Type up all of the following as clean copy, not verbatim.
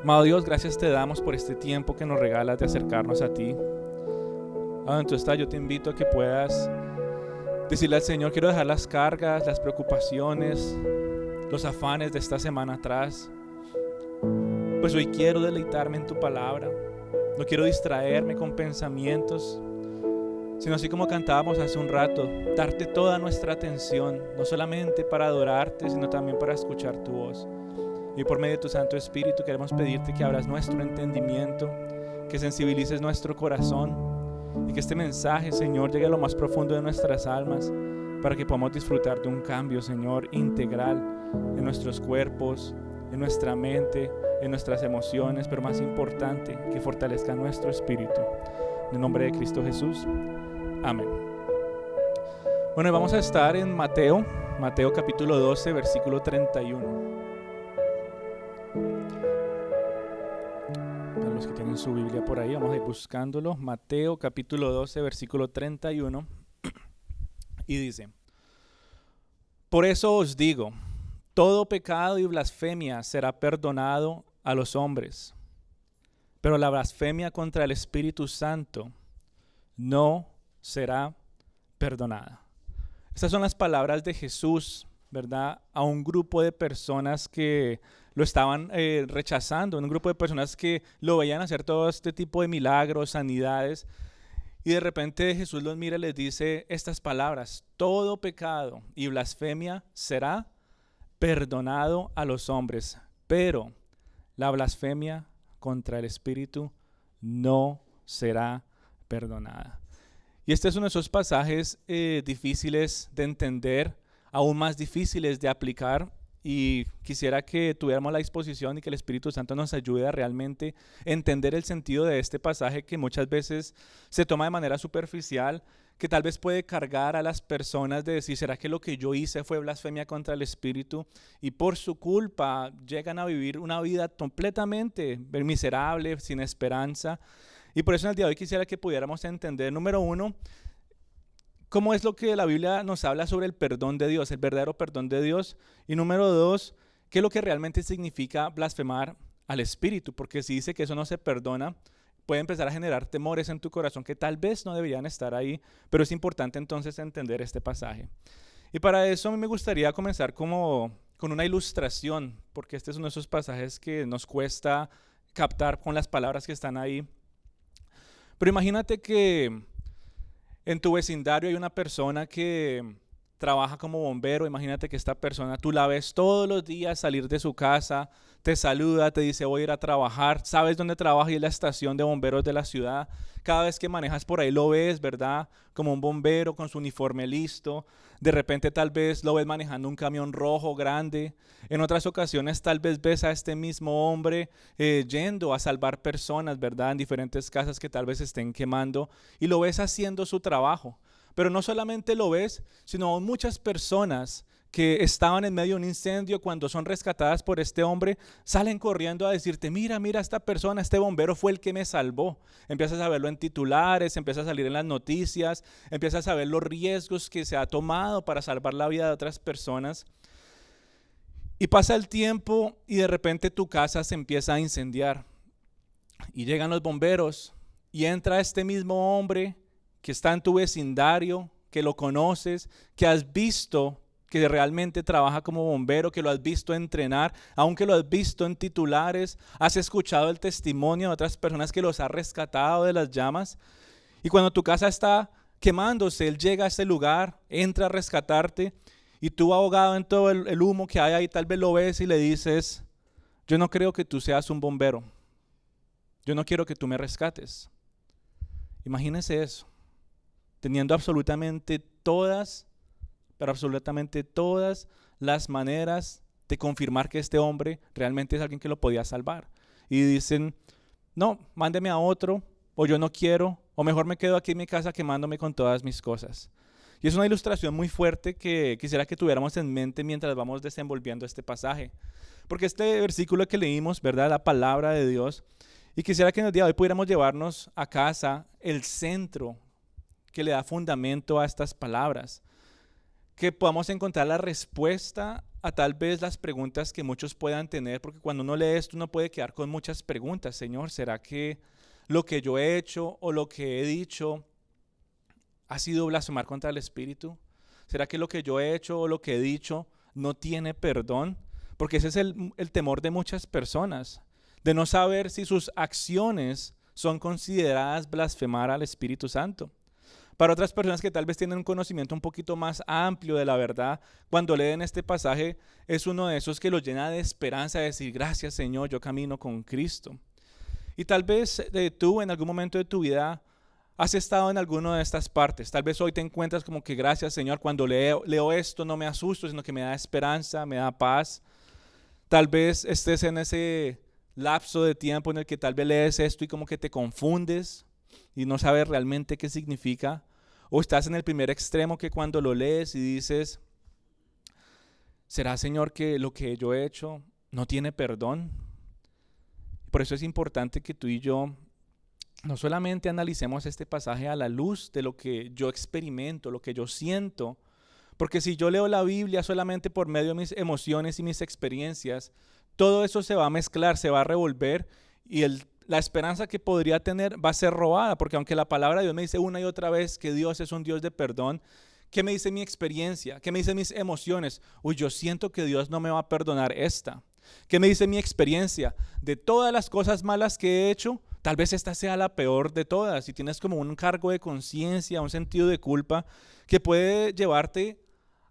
Amado Dios, gracias te damos por este tiempo que nos regalas de acercarnos a ti. Donde tú estás, yo te invito a que puedas decirle al Señor: quiero dejar las cargas, las preocupaciones, los afanes de esta semana atrás. Pues hoy quiero deleitarme en tu palabra. No quiero distraerme con pensamientos, sino así como cantábamos hace un rato, darte toda nuestra atención, no solamente para adorarte, sino también para escuchar tu voz. Y por medio de tu Santo Espíritu queremos pedirte que abras nuestro entendimiento, que sensibilices nuestro corazón y que este mensaje, Señor, llegue a lo más profundo de nuestras almas para que podamos disfrutar de un cambio, Señor, integral en nuestros cuerpos, en nuestra mente, en nuestras emociones, pero más importante, que fortalezca nuestro espíritu. En el nombre de Cristo Jesús. Amén. Bueno, vamos a estar en Mateo capítulo 12, versículo 31. Para los que tienen su Biblia por ahí, vamos a ir buscándolo. Mateo capítulo 12, versículo 31. Y dice: por eso os digo, todo pecado y blasfemia será perdonado a los hombres, pero la blasfemia contra el Espíritu Santo no será perdonada. Estas son las palabras de Jesús, ¿verdad? A un grupo de personas que lo estaban rechazando, un grupo de personas que lo veían hacer todo este tipo de milagros, sanidades, y de repente Jesús los mira y les dice estas palabras: todo pecado y blasfemia será perdonado a los hombres, pero la blasfemia contra el Espíritu no será perdonada. Y este es uno de esos pasajes difíciles de entender, aún más difíciles de aplicar, y quisiera que tuviéramos la disposición y que el Espíritu Santo nos ayude a realmente entender el sentido de este pasaje, que muchas veces se toma de manera superficial, que tal vez puede cargar a las personas de decir: ¿será que lo que yo hice fue blasfemia contra el Espíritu? Y por su culpa llegan a vivir una vida completamente miserable, sin esperanza. Y por eso en el día de hoy quisiera que pudiéramos entender, número uno, cómo es lo que la Biblia nos habla sobre el perdón de Dios, el verdadero perdón de Dios. Y número dos, qué es lo que realmente significa blasfemar al Espíritu, porque si dice que eso no se perdona, puede empezar a generar temores en tu corazón que tal vez no deberían estar ahí, pero es importante entonces entender este pasaje. Y para eso a mí me gustaría comenzar con una ilustración, porque este es uno de esos pasajes que nos cuesta captar con las palabras que están ahí. Pero imagínate que en tu vecindario hay una persona que trabaja como bombero. Imagínate que esta persona tú la ves todos los días salir de su casa, te saluda, te dice: voy a ir a trabajar. Sabes dónde trabaja y es la estación de bomberos de la ciudad. Cada vez que manejas por ahí lo ves, ¿verdad? Como un bombero con su uniforme listo. De repente tal vez lo ves manejando un camión rojo grande. En otras ocasiones tal vez ves a este mismo hombre yendo a salvar personas, ¿verdad? En diferentes casas que tal vez estén quemando, y lo ves haciendo su trabajo. Pero no solamente lo ves, sino muchas personas que estaban en medio de un incendio, cuando son rescatadas por este hombre, salen corriendo a decirte: mira, esta persona, este bombero fue el que me salvó. Empiezas a verlo en titulares, empiezas a salir en las noticias, empiezas a ver los riesgos que se ha tomado para salvar la vida de otras personas. Y pasa el tiempo y de repente tu casa se empieza a incendiar. Y llegan los bomberos y entra este mismo hombre que está en tu vecindario, que lo conoces, que has visto que realmente trabaja como bombero, que lo has visto entrenar, aunque lo has visto en titulares, has escuchado el testimonio de otras personas que los ha rescatado de las llamas. Y cuando tu casa está quemándose, él llega a ese lugar, entra a rescatarte, y tú, ahogado en todo el humo que hay ahí, tal vez lo ves y le dices: yo no creo que tú seas un bombero, yo no quiero que tú me rescates. Imagínese eso, teniendo absolutamente todas las maneras de confirmar que este hombre realmente es alguien que lo podía salvar. Y dicen: no, mándeme a otro, o yo no quiero, o mejor me quedo aquí en mi casa quemándome con todas mis cosas. Y es una ilustración muy fuerte que quisiera que tuviéramos en mente mientras vamos desenvolviendo este pasaje. Porque este versículo que leímos, ¿verdad?, la palabra de Dios, y quisiera que en el día de hoy pudiéramos llevarnos a casa el centro que le da fundamento a estas palabras, que podamos encontrar la respuesta a tal vez las preguntas que muchos puedan tener, porque cuando uno lee esto uno puede quedar con muchas preguntas. Señor, ¿será que lo que yo he hecho o lo que he dicho ha sido blasfemar contra el Espíritu? ¿Será que lo que yo he hecho o lo que he dicho no tiene perdón? Porque ese es el temor de muchas personas, de no saber si sus acciones son consideradas blasfemar al Espíritu Santo. Para otras personas que tal vez tienen un conocimiento un poquito más amplio de la verdad, cuando leen este pasaje es uno de esos que los llena de esperanza, de decir, gracias Señor, yo camino con Cristo. Y tal vez tú en algún momento de tu vida has estado en alguna de estas partes. Tal vez hoy te encuentras como que gracias Señor, cuando leo esto no me asusto, sino que me da esperanza, me da paz. Tal vez estés en ese lapso de tiempo en el que tal vez lees esto y como que te confundes y no sabes realmente qué significa. O estás en el primer extremo que cuando lo lees y dices, ¿será Señor que lo que yo he hecho no tiene perdón? Por eso es importante que tú y yo no solamente analicemos este pasaje a la luz de lo que yo experimento, lo que yo siento, porque si yo leo la Biblia solamente por medio de mis emociones y mis experiencias, todo eso se va a mezclar, se va a revolver y la esperanza que podría tener va a ser robada, porque aunque la palabra de Dios me dice una y otra vez que Dios es un Dios de perdón, ¿qué me dice mi experiencia? ¿Qué me dicen mis emociones? Uy, yo siento que Dios no me va a perdonar esta. ¿Qué me dice mi experiencia? De todas las cosas malas que he hecho, tal vez esta sea la peor de todas y tienes como un cargo de conciencia, un sentido de culpa que puede llevarte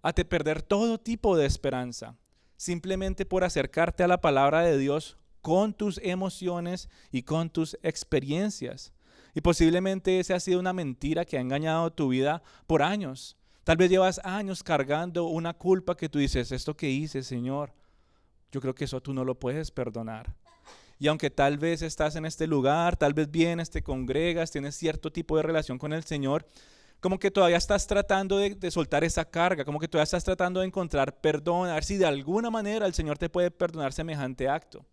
a perder todo tipo de esperanza, simplemente por acercarte a la palabra de Dios con tus emociones y con tus experiencias. Y posiblemente esa ha sido una mentira que ha engañado tu vida por años. Tal vez llevas años cargando una culpa que tú dices, esto que hice, Señor, yo creo que eso tú no lo puedes perdonar. Y aunque tal vez estás en este lugar, tal vez vienes, te congregas, tienes cierto tipo de relación con el Señor, como que todavía estás tratando de soltar esa carga, como que todavía estás tratando de encontrar perdón, a ver si de alguna manera el Señor te puede perdonar semejante acto.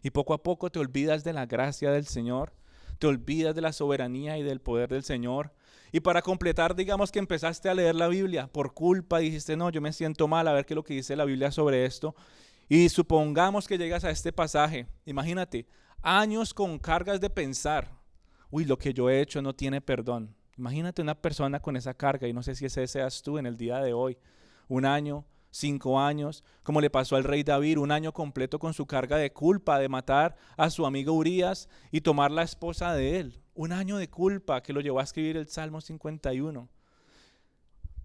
Y poco a poco te olvidas de la gracia del Señor, te olvidas de la soberanía y del poder del Señor. Y para completar, digamos que empezaste a leer la Biblia por culpa, dijiste, no, yo me siento mal, a ver qué es lo que dice la Biblia sobre esto. Y supongamos que llegas a este pasaje, imagínate, años con cargas de pensar, uy, lo que yo he hecho no tiene perdón. Imagínate una persona con esa carga, y no sé si ese seas tú en el día de hoy, un año, 5 años, como le pasó al rey David, un año completo con su carga de culpa de matar a su amigo Urías y tomar la esposa de él. Un año de culpa que lo llevó a escribir el Salmo 51.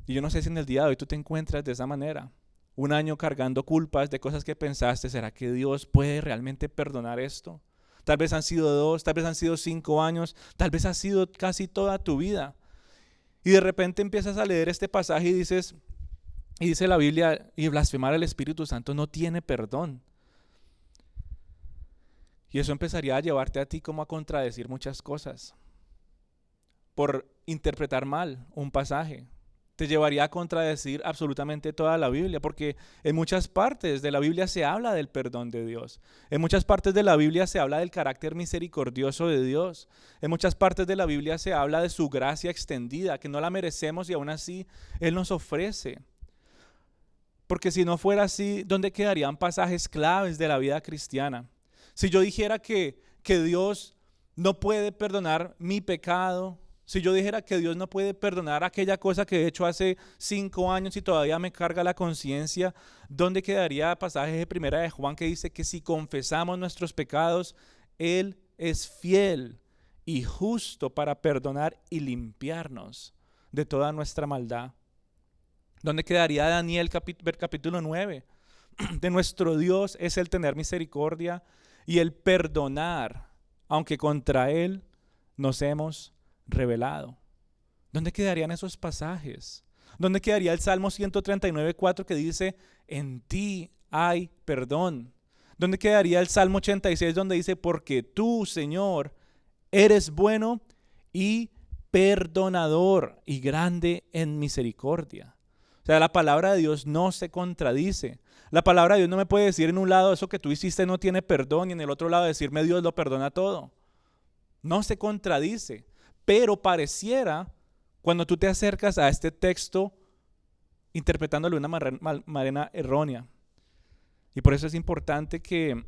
Y yo no sé si en el día de hoy tú te encuentras de esa manera. Un año cargando culpas de cosas que pensaste, ¿será que Dios puede realmente perdonar esto? Tal vez han sido 2, tal vez han sido 5 años, tal vez ha sido casi toda tu vida. Y de repente empiezas a leer este pasaje y dice la Biblia, y blasfemar al Espíritu Santo no tiene perdón. Y eso empezaría a llevarte a ti como a contradecir muchas cosas. Por interpretar mal un pasaje. Te llevaría a contradecir absolutamente toda la Biblia, porque en muchas partes de la Biblia se habla del perdón de Dios. En muchas partes de la Biblia se habla del carácter misericordioso de Dios. En muchas partes de la Biblia se habla de su gracia extendida, que no la merecemos y aún así Él nos ofrece. Porque si no fuera así, ¿dónde quedarían pasajes claves de la vida cristiana? Si yo dijera que Dios no puede perdonar mi pecado, si yo dijera que Dios no puede perdonar aquella cosa que he hecho hace 5 años y todavía me carga la conciencia, ¿dónde quedaría pasajes de Primera de Juan que dice que si confesamos nuestros pecados, Él es fiel y justo para perdonar y limpiarnos de toda nuestra maldad? ¿Dónde quedaría Daniel capítulo 9? De nuestro Dios es el tener misericordia y el perdonar, aunque contra Él nos hemos rebelado. ¿Dónde quedarían esos pasajes? ¿Dónde quedaría el Salmo 139:4 que dice, en ti hay perdón? ¿Dónde quedaría el Salmo 86 donde dice, porque tú, Señor, eres bueno y perdonador y grande en misericordia? O sea, la palabra de Dios no se contradice. La palabra de Dios no me puede decir en un lado eso que tú hiciste no tiene perdón y en el otro lado decirme Dios lo perdona todo. No se contradice, pero pareciera cuando tú te acercas a este texto interpretándolo de una manera errónea. Y por eso es importante que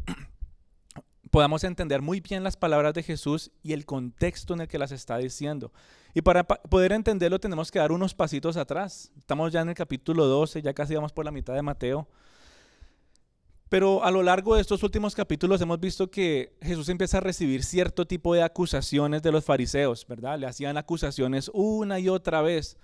podamos entender muy bien las palabras de Jesús y el contexto en el que las está diciendo. Y para poder entenderlo tenemos que dar unos pasitos atrás. Estamos ya en el capítulo 12, ya casi vamos por la mitad de Mateo. Pero a lo largo de estos últimos capítulos hemos visto que Jesús empieza a recibir cierto tipo de acusaciones de los fariseos, ¿verdad? Le hacían acusaciones una y otra vez.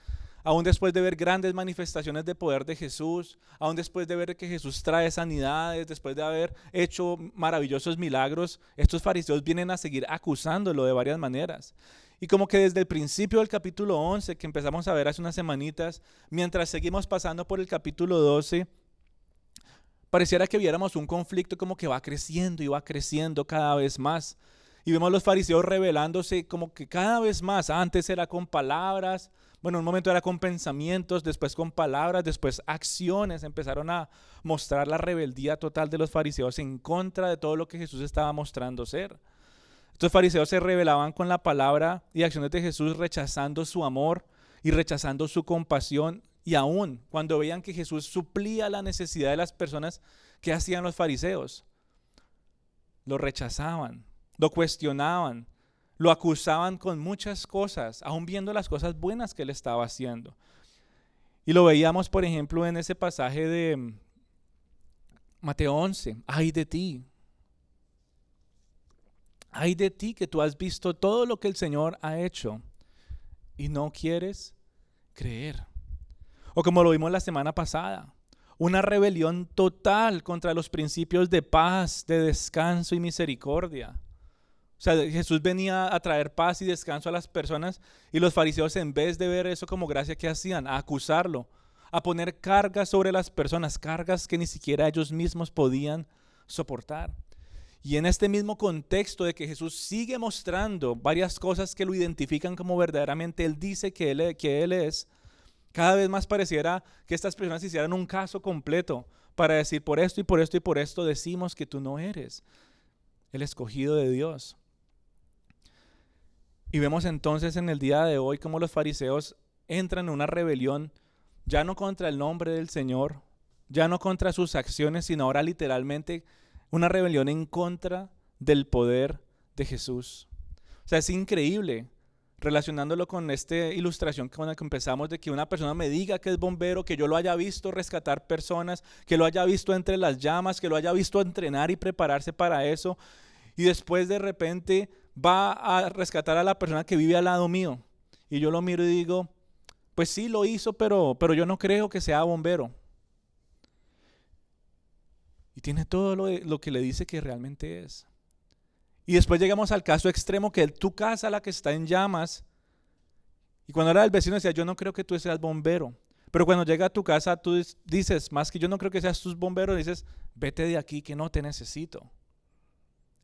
Aún después de ver grandes manifestaciones de poder de Jesús, aún después de ver que Jesús trae sanidades, después de haber hecho maravillosos milagros, estos fariseos vienen a seguir acusándolo de varias maneras. Y como que desde el principio del capítulo 11, que empezamos a ver hace unas semanitas, mientras seguimos pasando por el capítulo 12, pareciera que viéramos un conflicto como que va creciendo y va creciendo cada vez más. Y vemos a los fariseos rebelándose como que cada vez más. Antes era con palabras, bueno, en un momento era con pensamientos, después con palabras, después acciones. Empezaron a mostrar la rebeldía total de los fariseos en contra de todo lo que Jesús estaba mostrando ser. Estos fariseos se rebelaban con la palabra y acciones de Jesús, rechazando su amor y rechazando su compasión. Y aún cuando veían que Jesús suplía la necesidad de las personas, ¿qué hacían los fariseos? Lo rechazaban, lo cuestionaban, lo acusaban con muchas cosas, aún viendo las cosas buenas que él estaba haciendo. Y lo veíamos, por ejemplo, en ese pasaje de Mateo 11. Ay de ti que tú has visto todo lo que el Señor ha hecho y no quieres creer. O como lo vimos la semana pasada, una rebelión total contra los principios de paz, de descanso y misericordia. O sea, Jesús venía a traer paz y descanso a las personas y los fariseos, en vez de ver eso como gracia, ¿qué hacían? A acusarlo, a poner cargas sobre las personas, cargas que ni siquiera ellos mismos podían soportar. Y en este mismo contexto de que Jesús sigue mostrando varias cosas que lo identifican como verdaderamente Él dice que Él es, cada vez más pareciera que estas personas hicieran un caso completo para decir por esto y por esto y por esto decimos que tú no eres el escogido de Dios. Y vemos entonces en el día de hoy cómo los fariseos entran en una rebelión, ya no contra el nombre del Señor, ya no contra sus acciones, sino ahora literalmente una rebelión en contra del poder de Jesús. O sea, es increíble, relacionándolo con esta ilustración con la que empezamos, de que una persona me diga que es bombero, que yo lo haya visto rescatar personas, que lo haya visto entre las llamas, que lo haya visto entrenar y prepararse para eso, y después de repente va a rescatar a la persona que vive al lado mío, y yo lo miro y digo, pues sí lo hizo, pero yo no creo que sea bombero. Y tiene todo lo que le dice que realmente es. Y después llegamos al caso extremo, que tu casa, la que está en llamas, y cuando era el vecino decía, yo no creo que tú seas bombero, pero cuando llega a tu casa tú dices, más que yo no creo que seas tus bomberos, dices, vete de aquí que no te necesito.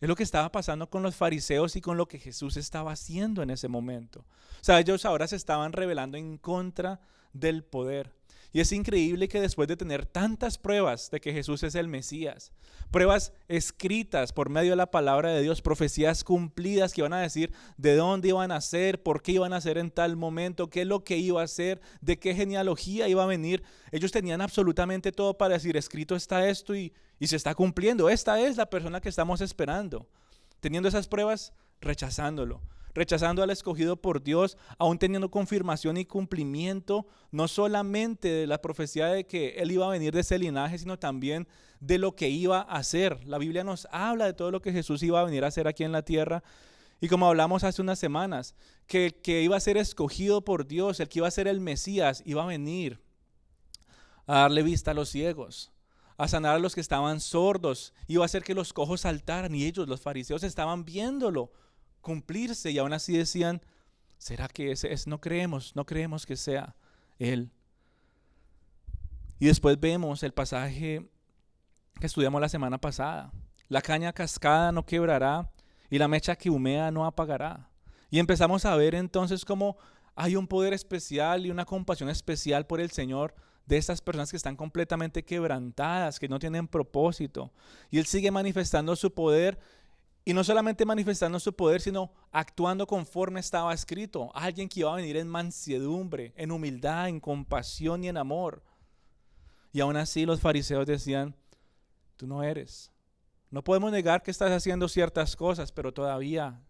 Es lo que estaba pasando con los fariseos y con lo que Jesús estaba haciendo en ese momento. O sea, ellos ahora se estaban rebelando en contra del poder. Y es increíble que después de tener tantas pruebas de que Jesús es el Mesías, pruebas escritas por medio de la palabra de Dios, profecías cumplidas que iban a decir de dónde iban a ser, por qué iban a ser en tal momento, qué es lo que iba a ser, de qué genealogía iba a venir, ellos tenían absolutamente todo para decir, escrito está esto y se está cumpliendo. Esta es la persona que estamos esperando. Teniendo esas pruebas, rechazando al escogido por Dios, aún teniendo confirmación y cumplimiento, no solamente de la profecía de que Él iba a venir de ese linaje, sino también de lo que iba a hacer. La Biblia nos habla de todo lo que Jesús iba a venir a hacer aquí en la tierra. Y como hablamos hace unas semanas, que iba a ser escogido por Dios, el que iba a ser el Mesías, iba a venir a darle vista a los ciegos, a sanar a los que estaban sordos, iba a hacer que los cojos saltaran, y ellos, los fariseos, estaban viéndolo cumplirse y aún así decían, ¿será que ese es? No creemos que sea Él. Y después vemos el pasaje que estudiamos la semana pasada, la caña cascada no quebrará y la mecha que humea no apagará. Y empezamos a ver entonces cómo hay un poder especial y una compasión especial por el Señor de estas personas que están completamente quebrantadas, que no tienen propósito, y Él sigue manifestando su poder. Y no solamente manifestando su poder, sino actuando conforme estaba escrito. Alguien que iba a venir en mansedumbre, en humildad, en compasión y en amor. Y aún así los fariseos decían, tú no eres. No podemos negar que estás haciendo ciertas cosas, pero todavía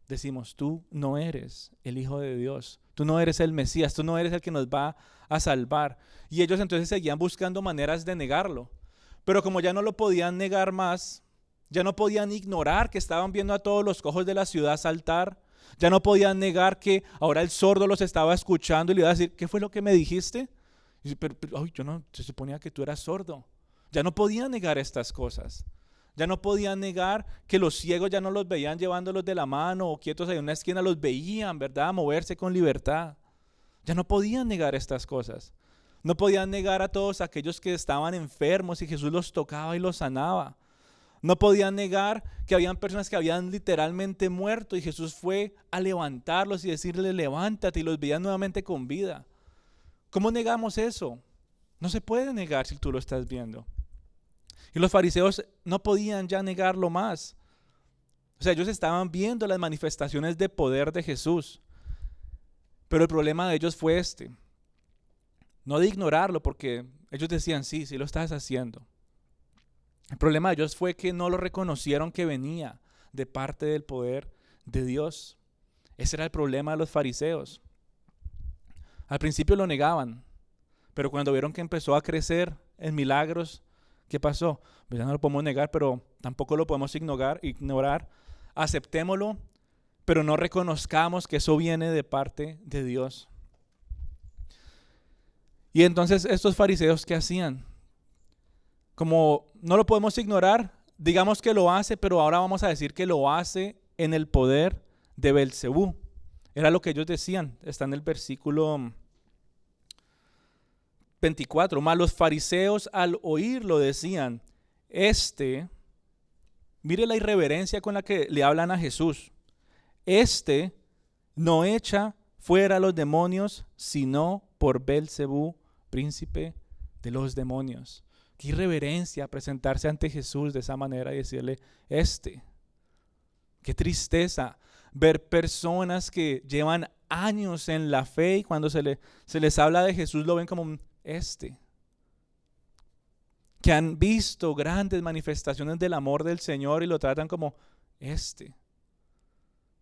decimos, tú no eres el Hijo de Dios. Tú no eres el Mesías, tú no eres el que nos va a salvar. Y ellos entonces seguían buscando maneras de negarlo. Pero como ya no lo podían negar más, ya no podían ignorar que estaban viendo a todos los cojos de la ciudad saltar, ya no podían negar que ahora el sordo los estaba escuchando y le iba a decir, ¿qué fue lo que me dijiste? Y dice, pero yo no, se suponía que tú eras sordo. Ya no podían negar estas cosas. Ya no podían negar que los ciegos ya no los veían llevándolos de la mano o quietos ahí en una esquina, los veían, ¿verdad? Moverse con libertad. Ya no podían negar estas cosas. No podían negar a todos aquellos que estaban enfermos y Jesús los tocaba y los sanaba. No podían negar que habían personas que habían literalmente muerto y Jesús fue a levantarlos y decirles, levántate, y los veían nuevamente con vida. ¿Cómo negamos eso? No se puede negar si tú lo estás viendo. Y los fariseos no podían ya negarlo más. O sea, ellos estaban viendo las manifestaciones de poder de Jesús. Pero el problema de ellos fue este. No de ignorarlo, porque ellos decían, sí lo estás haciendo. El problema de ellos fue que no lo reconocieron que venía de parte del poder de Dios. Ese era el problema de los fariseos. Al principio lo negaban, pero cuando vieron que empezó a crecer en milagros, ¿qué pasó? Pues ya no lo podemos negar, pero tampoco lo podemos ignorar. Aceptémoslo, pero no reconozcamos que eso viene de parte de Dios. Y entonces estos fariseos, ¿qué hacían? Como no lo podemos ignorar, digamos que lo hace, pero ahora vamos a decir que lo hace en el poder de Belcebú. Era lo que ellos decían, está en el versículo 24. Mas los fariseos al oírlo decían, mire la irreverencia con la que le hablan a Jesús. No echa fuera a los demonios, sino por Belcebú, príncipe de los demonios. Qué irreverencia presentarse ante Jesús de esa manera y decirle, Qué tristeza ver personas que llevan años en la fe y cuando se les habla de Jesús lo ven como un que han visto grandes manifestaciones del amor del Señor y lo tratan como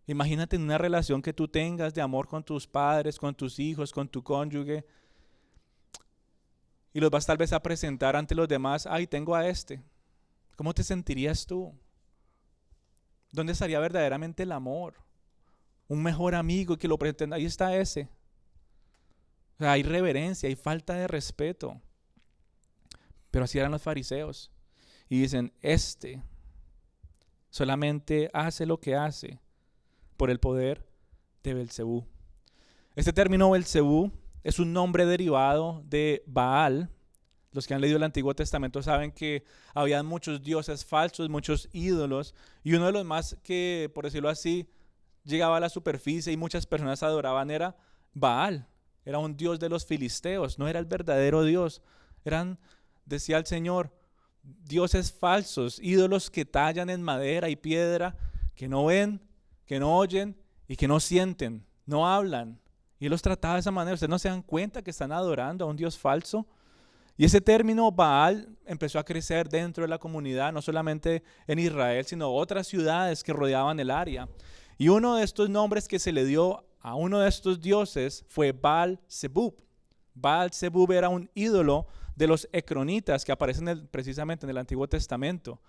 Imagínate en una relación que tú tengas de amor con tus padres, con tus hijos, con tu cónyuge, y los vas tal vez a presentar ante los demás. Tengo a ¿Cómo te sentirías tú? ¿Dónde estaría verdaderamente el amor? Un mejor amigo que lo presenten. Ahí está ese. O sea, hay reverencia, hay falta de respeto. Pero así eran los fariseos. Y dicen, solamente hace lo que hace por el poder de Belcebú. Este término Belcebú es un nombre derivado de Baal. Los que han leído el Antiguo Testamento saben que había muchos dioses falsos, muchos ídolos, y uno de los más que, por decirlo así, llegaba a la superficie y muchas personas adoraban era Baal. Era un dios de los filisteos, no era el verdadero Dios. Decía el Señor, dioses falsos, ídolos que tallan en madera y piedra, que no ven, que no oyen y que no sienten, no hablan. Y él los trataba de esa manera. Ustedes no se dan cuenta que están adorando a un Dios falso. Y ese término Baal empezó a crecer dentro de la comunidad, no solamente en Israel, sino otras ciudades que rodeaban el área. Y uno de estos nombres que se le dio a uno de estos dioses fue Baal-Zebub. Baal-Zebub era un ídolo de los ecronitas que aparecen precisamente en el Antiguo Testamento.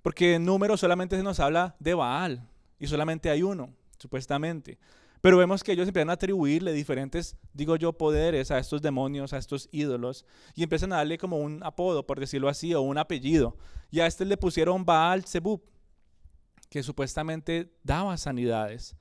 Porque en Números solamente se nos habla de Baal y solamente hay uno, supuestamente. Pero vemos que ellos empiezan a atribuirle diferentes, poderes a estos demonios, a estos ídolos, y empiezan a darle como un apodo, por decirlo así, o un apellido. Y a le pusieron Baal-Zebub, que supuestamente daba sanidades.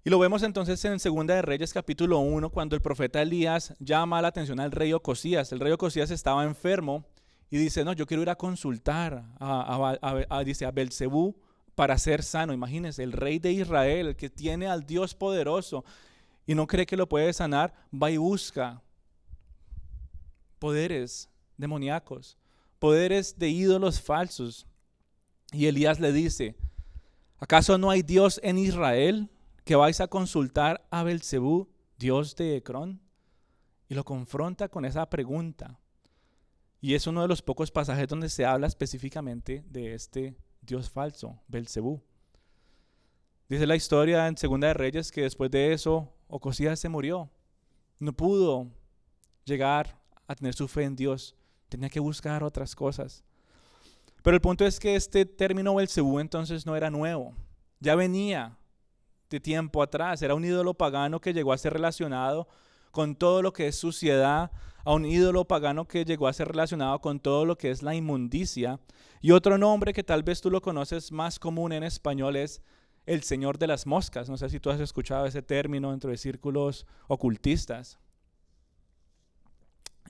Y lo vemos entonces en 2 de Reyes capítulo 1, cuando el profeta Elías llama la atención al rey Ocosías. El rey Ocosías estaba enfermo y dice, yo quiero ir a consultar a Belcebú para ser sano. Imagínense, el rey de Israel, el que tiene al Dios poderoso y no cree que lo puede sanar, va y busca poderes demoníacos, poderes de ídolos falsos. Y Elías le dice, ¿acaso no hay Dios en Israel que vais a consultar a Belcebú, dios de Ecrón? Y lo confronta con esa pregunta. Y es uno de los pocos pasajes donde se habla específicamente de este Dios falso, Belcebú. Dice la historia en Segunda de Reyes que después de eso, Ocosías se murió. No pudo llegar a tener su fe en Dios. Tenía que buscar otras cosas. Pero el punto es que este término Belcebú entonces no era nuevo. Ya venía de tiempo atrás. Era un ídolo pagano que llegó a ser relacionado con todo lo que es suciedad, a un ídolo pagano que llegó a ser relacionado con todo lo que es la inmundicia. Y otro nombre que tal vez tú lo conoces más común en español es el Señor de las Moscas. No sé si tú has escuchado ese término dentro de círculos ocultistas.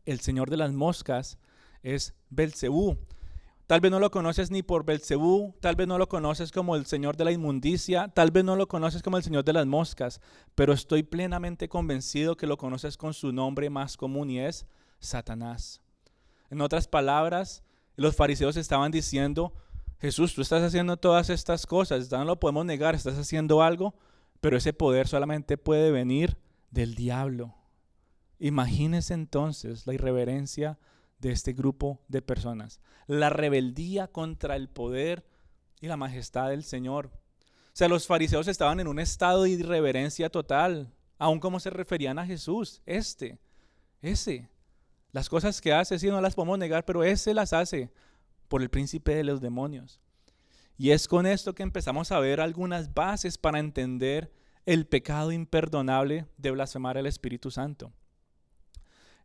El Señor de las Moscas es Belcebú. Tal vez no lo conoces ni por Belcebú, tal vez no lo conoces como el Señor de la inmundicia, tal vez no lo conoces como el Señor de las moscas, pero estoy plenamente convencido que lo conoces con su nombre más común y es Satanás. En otras palabras, los fariseos estaban diciendo: Jesús, tú estás haciendo todas estas cosas, no lo podemos negar, estás haciendo algo, pero ese poder solamente puede venir del diablo. Imagínense entonces la irreverencia de este grupo de personas, la rebeldía contra el poder y la majestad del Señor. O sea, los fariseos estaban en un estado de irreverencia total, aun como se referían a Jesús, ese. Las cosas que hace, sí, no las podemos negar, pero ese las hace por el príncipe de los demonios. Y es con esto que empezamos a ver algunas bases para entender el pecado imperdonable de blasfemar al Espíritu Santo.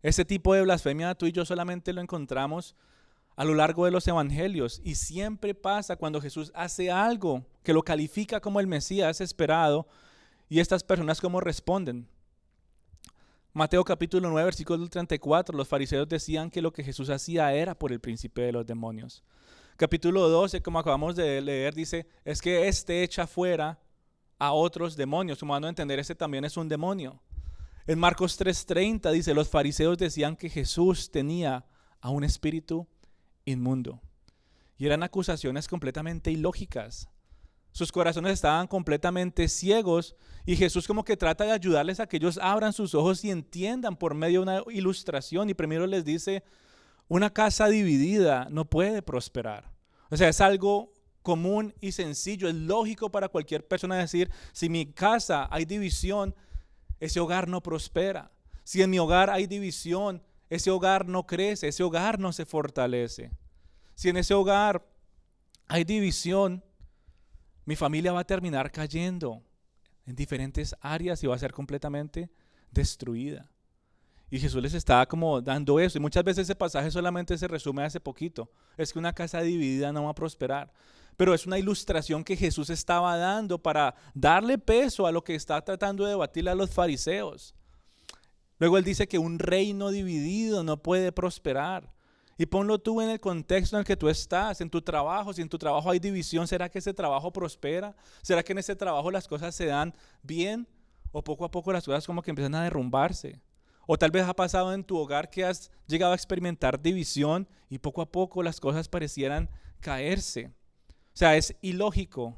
Ese tipo de blasfemia tú y yo solamente lo encontramos a lo largo de los evangelios y siempre pasa cuando Jesús hace algo que lo califica como el Mesías esperado y estas personas cómo responden. Mateo capítulo 9 versículo 34, los fariseos decían que lo que Jesús hacía era por el príncipe de los demonios. Capítulo 12, como acabamos de leer, dice, es que este echa fuera a otros demonios, sumando a entender este también es un demonio. En Marcos 3:30 dice, los fariseos decían que Jesús tenía a un espíritu inmundo. Y eran acusaciones completamente ilógicas. Sus corazones estaban completamente ciegos y Jesús como que trata de ayudarles a que ellos abran sus ojos y entiendan por medio de una ilustración. Y primero les dice, una casa dividida no puede prosperar. O sea, es algo común y sencillo. Es lógico para cualquier persona decir, si en mi casa hay división, ese hogar no prospera. Si en mi hogar hay división, ese hogar no crece, ese hogar no se fortalece. Si en ese hogar hay división, mi familia va a terminar cayendo en diferentes áreas y va a ser completamente destruida. Y Jesús les estaba como dando eso. Y muchas veces ese pasaje solamente se resume a ese poquito. Es que una casa dividida no va a prosperar. Pero es una ilustración que Jesús estaba dando para darle peso a lo que está tratando de debatirle a los fariseos. Luego él dice que un reino dividido no puede prosperar. Y ponlo tú en el contexto en el que tú estás, en tu trabajo. Si en tu trabajo hay división, ¿será que ese trabajo prospera? ¿Será que en ese trabajo las cosas se dan bien? ¿O poco a poco las cosas como que empiezan a derrumbarse? O tal vez ha pasado en tu hogar que has llegado a experimentar división y poco a poco las cosas parecieran caerse. O sea, es ilógico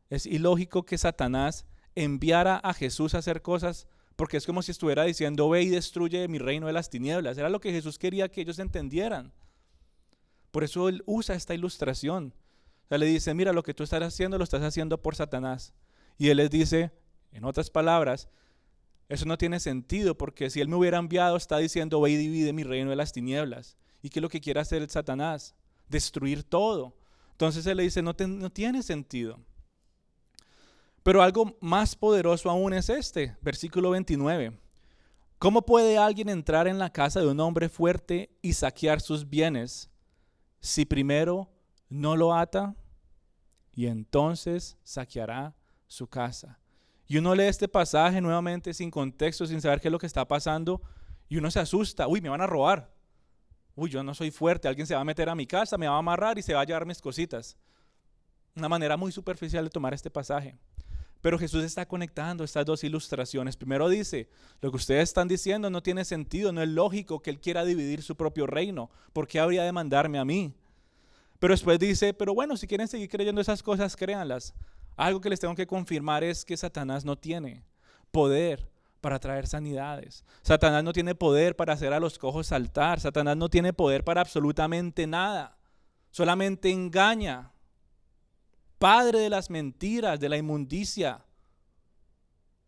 que Satanás enviara a Jesús a hacer cosas porque es como si estuviera diciendo, ve y destruye mi reino de las tinieblas. Era lo que Jesús quería que ellos entendieran. Por eso él usa esta ilustración. O sea, le dice, mira, lo que tú estás haciendo lo estás haciendo por Satanás. Y él les dice, en otras palabras, eso no tiene sentido porque si él me hubiera enviado está diciendo, ve y divide mi reino de las tinieblas. ¿Y qué es lo que quiere hacer el Satanás? Destruir todo. Entonces él le dice, no tiene sentido. Pero algo más poderoso aún es este, versículo 29. ¿Cómo puede alguien entrar en la casa de un hombre fuerte y saquear sus bienes si primero no lo ata? Y entonces saqueará su casa. Y uno lee este pasaje nuevamente sin contexto, sin saber qué es lo que está pasando, y uno se asusta. Uy, me van a robar. Uy, yo no soy fuerte, alguien se va a meter a mi casa, me va a amarrar y se va a llevar mis cositas. Una manera muy superficial de tomar este pasaje. Pero Jesús está conectando estas dos ilustraciones. Primero dice, lo que ustedes están diciendo no tiene sentido, no es lógico que Él quiera dividir su propio reino. ¿Por qué habría de mandarme a mí? Pero después dice, pero bueno, si quieren seguir creyendo esas cosas, créanlas. Algo que les tengo que confirmar es que Satanás no tiene poder, para traer sanidades. Satanás no tiene poder para hacer a los cojos saltar. Satanás no tiene poder para absolutamente nada. Solamente engaña. Padre de las mentiras, de la inmundicia.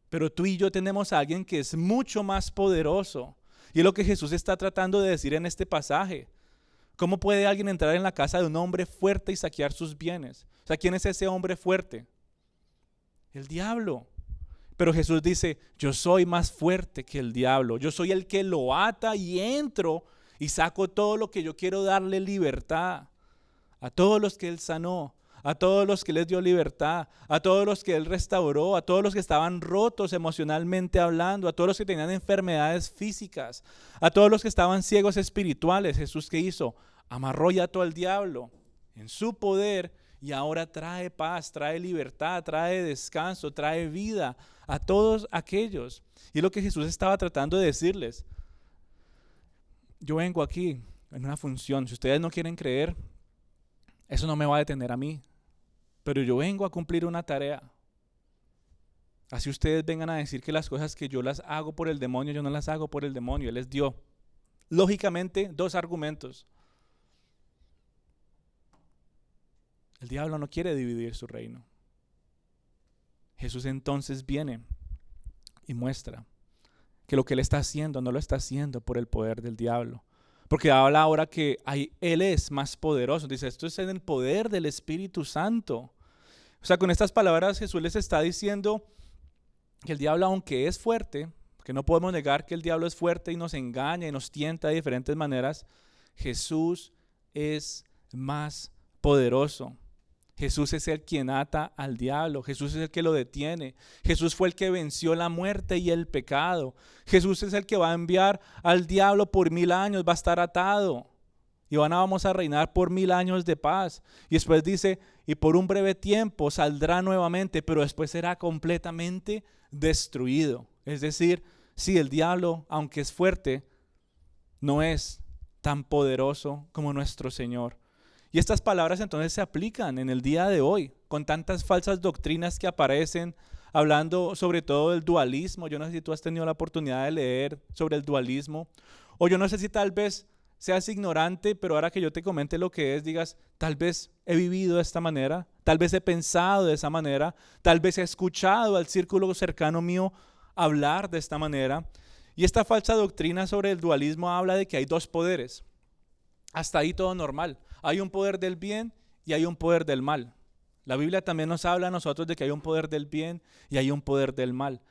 Pero tú y yo tenemos a alguien que es mucho más poderoso. Y es lo que Jesús está tratando de decir en este pasaje. ¿Cómo puede alguien entrar en la casa de un hombre fuerte y saquear sus bienes? O sea, ¿quién es ese hombre fuerte? El diablo. Pero Jesús dice, yo soy más fuerte que el diablo. Yo soy el que lo ata y entro y saco todo lo que yo quiero darle libertad. A todos los que Él sanó, a todos los que les dio libertad, a todos los que Él restauró, a todos los que estaban rotos emocionalmente hablando, a todos los que tenían enfermedades físicas, a todos los que estaban ciegos espirituales. Jesús, ¿qué hizo? Amarró ya todo al diablo en su poder y ahora trae paz, trae libertad, trae descanso, trae vida a todos aquellos. Y es lo que Jesús estaba tratando de decirles. Yo vengo aquí en una función. Si ustedes no quieren creer, eso no me va a detener a mí. Pero yo vengo a cumplir una tarea. Así ustedes vengan a decir que las cosas que yo las hago por el demonio, yo no las hago por el demonio. Él les dio, lógicamente, dos argumentos. El diablo no quiere dividir su reino. Jesús entonces viene y muestra que lo que Él está haciendo no lo está haciendo por el poder del diablo. Porque habla ahora que Él es más poderoso. Dice, esto es en el poder del Espíritu Santo. O sea, con estas palabras Jesús les está diciendo que el diablo, aunque es fuerte, que no podemos negar que el diablo es fuerte y nos engaña y nos tienta de diferentes maneras, Jesús es más poderoso. Jesús es el quien ata al diablo. Jesús es el que lo detiene. Jesús fue el que venció la muerte y el pecado. Jesús es el que va a enviar al diablo por 1000 años. Va a estar atado. Y vamos a reinar por 1000 años de paz. Y después dice, y por un breve tiempo saldrá nuevamente, pero después será completamente destruido. Es decir, si el diablo, aunque es fuerte, no es tan poderoso como nuestro Señor. Y estas palabras entonces se aplican en el día de hoy, con tantas falsas doctrinas que aparecen, hablando sobre todo del dualismo. Yo no sé si tú has tenido la oportunidad de leer sobre el dualismo, o yo no sé si tal vez seas ignorante, pero ahora que yo te comente lo que es, digas, tal vez he vivido de esta manera, tal vez he pensado de esa manera, tal vez he escuchado al círculo cercano mío hablar de esta manera. Y esta falsa doctrina sobre el dualismo habla de que hay dos poderes. Hasta ahí todo normal. Hay un poder del bien y hay un poder del mal. La Biblia también nos habla a nosotros de que hay un poder del bien y hay un poder del mal.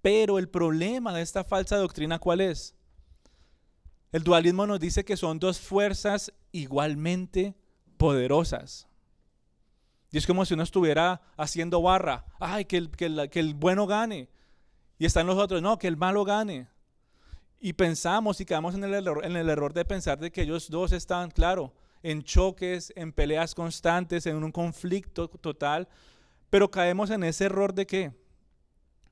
Pero el problema de esta falsa doctrina, ¿cuál es? El dualismo nos dice que son dos fuerzas igualmente poderosas. Y es como si uno estuviera haciendo barra. Ay, que el bueno gane. Y están los otros, no, que el malo gane. Y pensamos y quedamos en el error de pensar de que ellos dos están, claro, en choques, en peleas constantes, en un conflicto total. Pero caemos en ese error de ¿qué?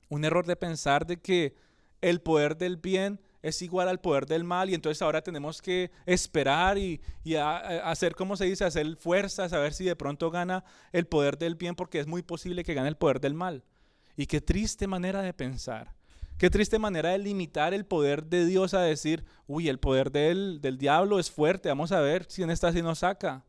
Un error de pensar de que el poder del bien es igual al poder del mal y entonces ahora tenemos que esperar y hacer, ¿cómo se dice? Hacer fuerzas, a ver si de pronto gana el poder del bien, porque es muy posible que gane el poder del mal. Y qué triste manera de pensar, qué triste manera de limitar el poder de Dios a decir, uy, el poder del diablo es fuerte, vamos a ver si en esta sí nos saca.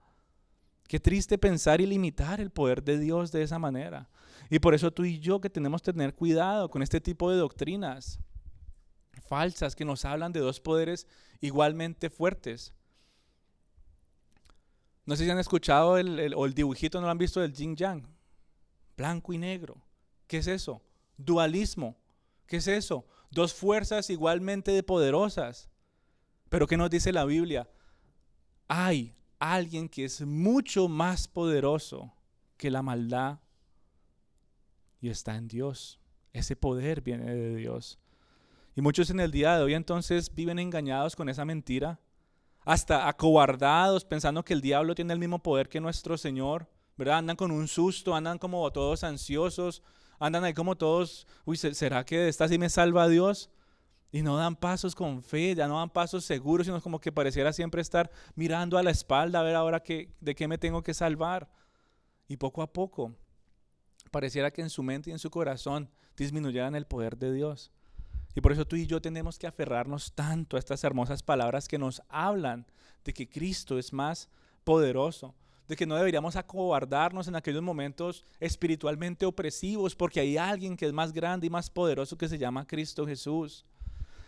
Qué triste pensar y limitar el poder de Dios de esa manera. Y por eso tú y yo que tenemos que tener cuidado con este tipo de doctrinas falsas que nos hablan de dos poderes igualmente fuertes. No sé si han escuchado o el dibujito, no lo han visto, del yin yang, blanco y negro. ¿Qué es eso? Dualismo. ¿Qué es eso? Dos fuerzas igualmente poderosas. Pero ¿qué nos dice la Biblia? Hay alguien que es mucho más poderoso que la maldad y está en Dios. Ese poder viene de Dios. Y muchos en el día de hoy entonces viven engañados con esa mentira, hasta acobardados pensando que el diablo tiene el mismo poder que nuestro Señor, ¿verdad? Andan con un susto, andan como todos ansiosos, andan ahí como todos, uy, ¿será que de esta sí me salva Dios? Y no dan pasos con fe, ya no dan pasos seguros, sino como que pareciera siempre estar mirando a la espalda a ver ahora de qué me tengo que salvar. Y poco a poco pareciera que en su mente y en su corazón disminuyeran el poder de Dios. Y por eso tú y yo tenemos que aferrarnos tanto a estas hermosas palabras que nos hablan de que Cristo es más poderoso, de que no deberíamos acobardarnos en aquellos momentos espiritualmente opresivos, porque hay alguien que es más grande y más poderoso que se llama Cristo Jesús.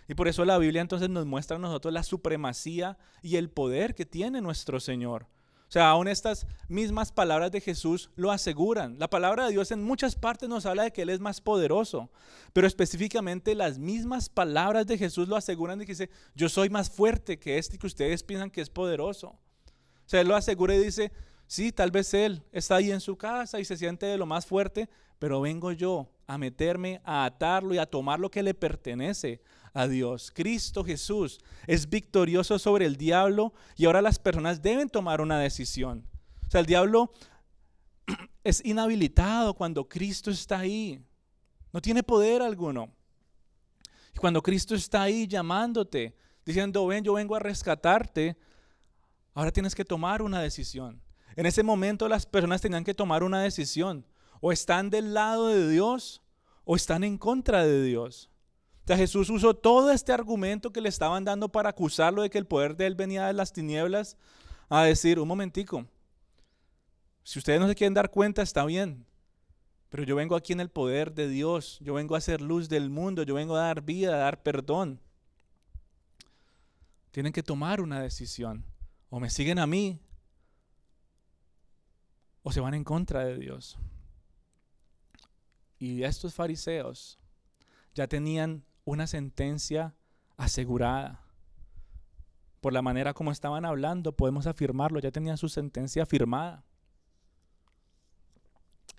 Y por eso la Biblia entonces nos muestra a nosotros la supremacía y el poder que tiene nuestro Señor. O sea, aún estas mismas palabras de Jesús lo aseguran. La palabra de Dios en muchas partes nos habla de que Él es más poderoso, pero específicamente las mismas palabras de Jesús lo aseguran de que dice, yo soy más fuerte que este que ustedes piensan que es poderoso. O sea, Él lo asegura y dice, sí, tal vez Él está ahí en su casa y se siente de lo más fuerte, pero vengo yo a meterme, a atarlo y a tomar lo que le pertenece a Dios. Cristo Jesús es victorioso sobre el diablo y ahora las personas deben tomar una decisión. O sea, el diablo es inhabilitado cuando Cristo está ahí. No tiene poder alguno. Y cuando Cristo está ahí llamándote, diciendo, ven, yo vengo a rescatarte, ahora tienes que tomar una decisión. En ese momento las personas tenían que tomar una decisión. O están del lado de Dios o están en contra de Dios. O sea, Jesús usó todo este argumento que le estaban dando para acusarlo de que el poder de Él venía de las tinieblas a decir, un momentico, si ustedes no se quieren dar cuenta está bien, pero yo vengo aquí en el poder de Dios, yo vengo a hacer luz del mundo, yo vengo a dar vida, a dar perdón. Tienen que tomar una decisión, o me siguen a mí o se van en contra de Dios. Y estos fariseos ya tenían una sentencia asegurada. Por la manera como estaban hablando, podemos afirmarlo, ya tenían su sentencia firmada.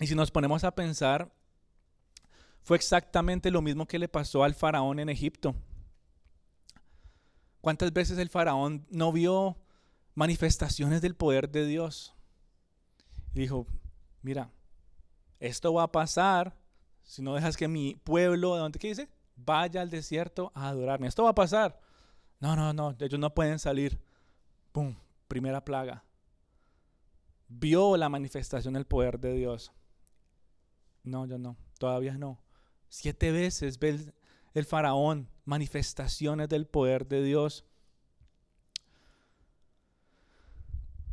Y si nos ponemos a pensar, fue exactamente lo mismo que le pasó al faraón en Egipto. ¿Cuántas veces el faraón no vio manifestaciones del poder de Dios? Y dijo, mira, esto va a pasar si no dejas que mi pueblo, ¿qué dice? Vaya al desierto a adorarme. Esto va a pasar. No, ellos no pueden salir. ¡Pum! Primera plaga. Vio la manifestación del poder de Dios. No, yo no, todavía no. 7 veces ve el faraón manifestaciones del poder de Dios.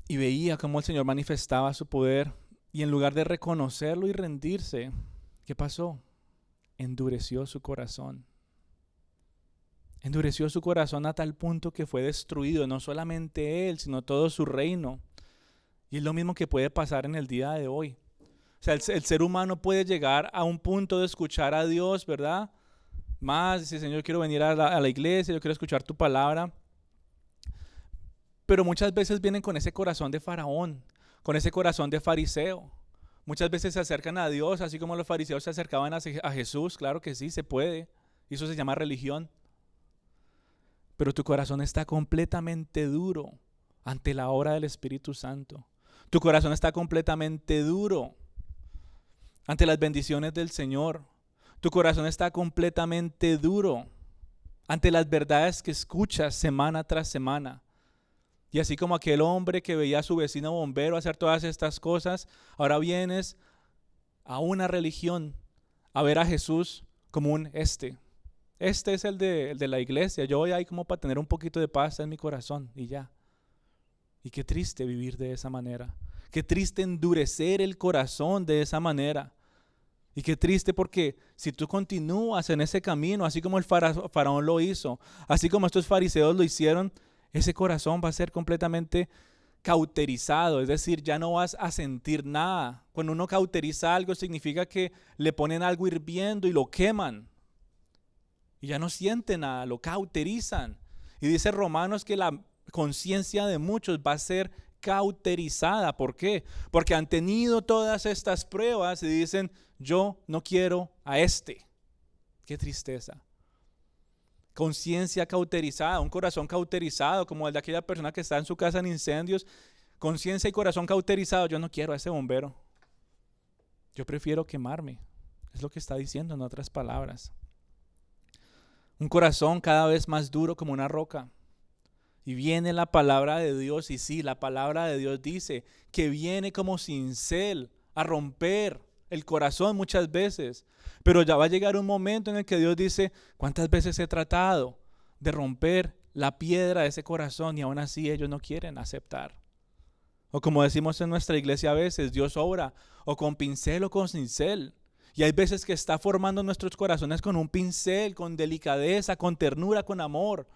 Y veía cómo el Señor manifestaba su poder. Y en lugar de reconocerlo y rendirse, ¿qué pasó? Endureció su corazón. Endureció su corazón a tal punto que fue destruido, no solamente él, sino todo su reino. Y es lo mismo que puede pasar en el día de hoy. O sea, el ser humano puede llegar a un punto de escuchar a Dios, ¿verdad? Más, dice, Señor, quiero venir a la iglesia, yo quiero escuchar tu palabra. Pero muchas veces vienen con ese corazón de faraón, con ese corazón de fariseo. Muchas veces se acercan a Dios, así como los fariseos se acercaban a Jesús. Claro que sí, se puede. Y eso se llama religión. Pero tu corazón está completamente duro ante la obra del Espíritu Santo. Tu corazón está completamente duro ante las bendiciones del Señor. Tu corazón está completamente duro ante las verdades que escuchas semana tras semana. Y así como aquel hombre que veía a su vecino bombero hacer todas estas cosas, ahora vienes a una religión a ver a Jesús como un este. Este es el de la iglesia. Yo voy ahí como para tener un poquito de paz en mi corazón y ya. Y qué triste vivir de esa manera. Qué triste endurecer el corazón de esa manera. Y qué triste porque si tú continúas en ese camino, así como el faraón lo hizo, así como estos fariseos lo hicieron, ese corazón va a ser completamente cauterizado, es decir, ya no vas a sentir nada. Cuando uno cauteriza algo significa que le ponen algo hirviendo y lo queman. Y ya no siente nada, lo cauterizan. Y dice Romanos que la conciencia de muchos va a ser cauterizada. ¿Por qué? Porque han tenido todas estas pruebas y dicen, yo no quiero a este. Qué tristeza. Conciencia cauterizada, un corazón cauterizado, como el de aquella persona que está en su casa en incendios. Conciencia y corazón cauterizado, yo no quiero a ese bombero. Yo prefiero quemarme. Es lo que está diciendo en otras palabras. Un corazón cada vez más duro como una roca. Y viene la palabra de Dios, y sí, la palabra de Dios dice que viene como cincel a romper el corazón muchas veces, pero ya va a llegar un momento en el que Dios dice, ¿cuántas veces he tratado de romper la piedra de ese corazón y aún así ellos no quieren aceptar? O como decimos en nuestra iglesia a veces, Dios obra o con pincel o con cincel. Y hay veces que está formando nuestros corazones con un pincel, con delicadeza, con ternura, con amor.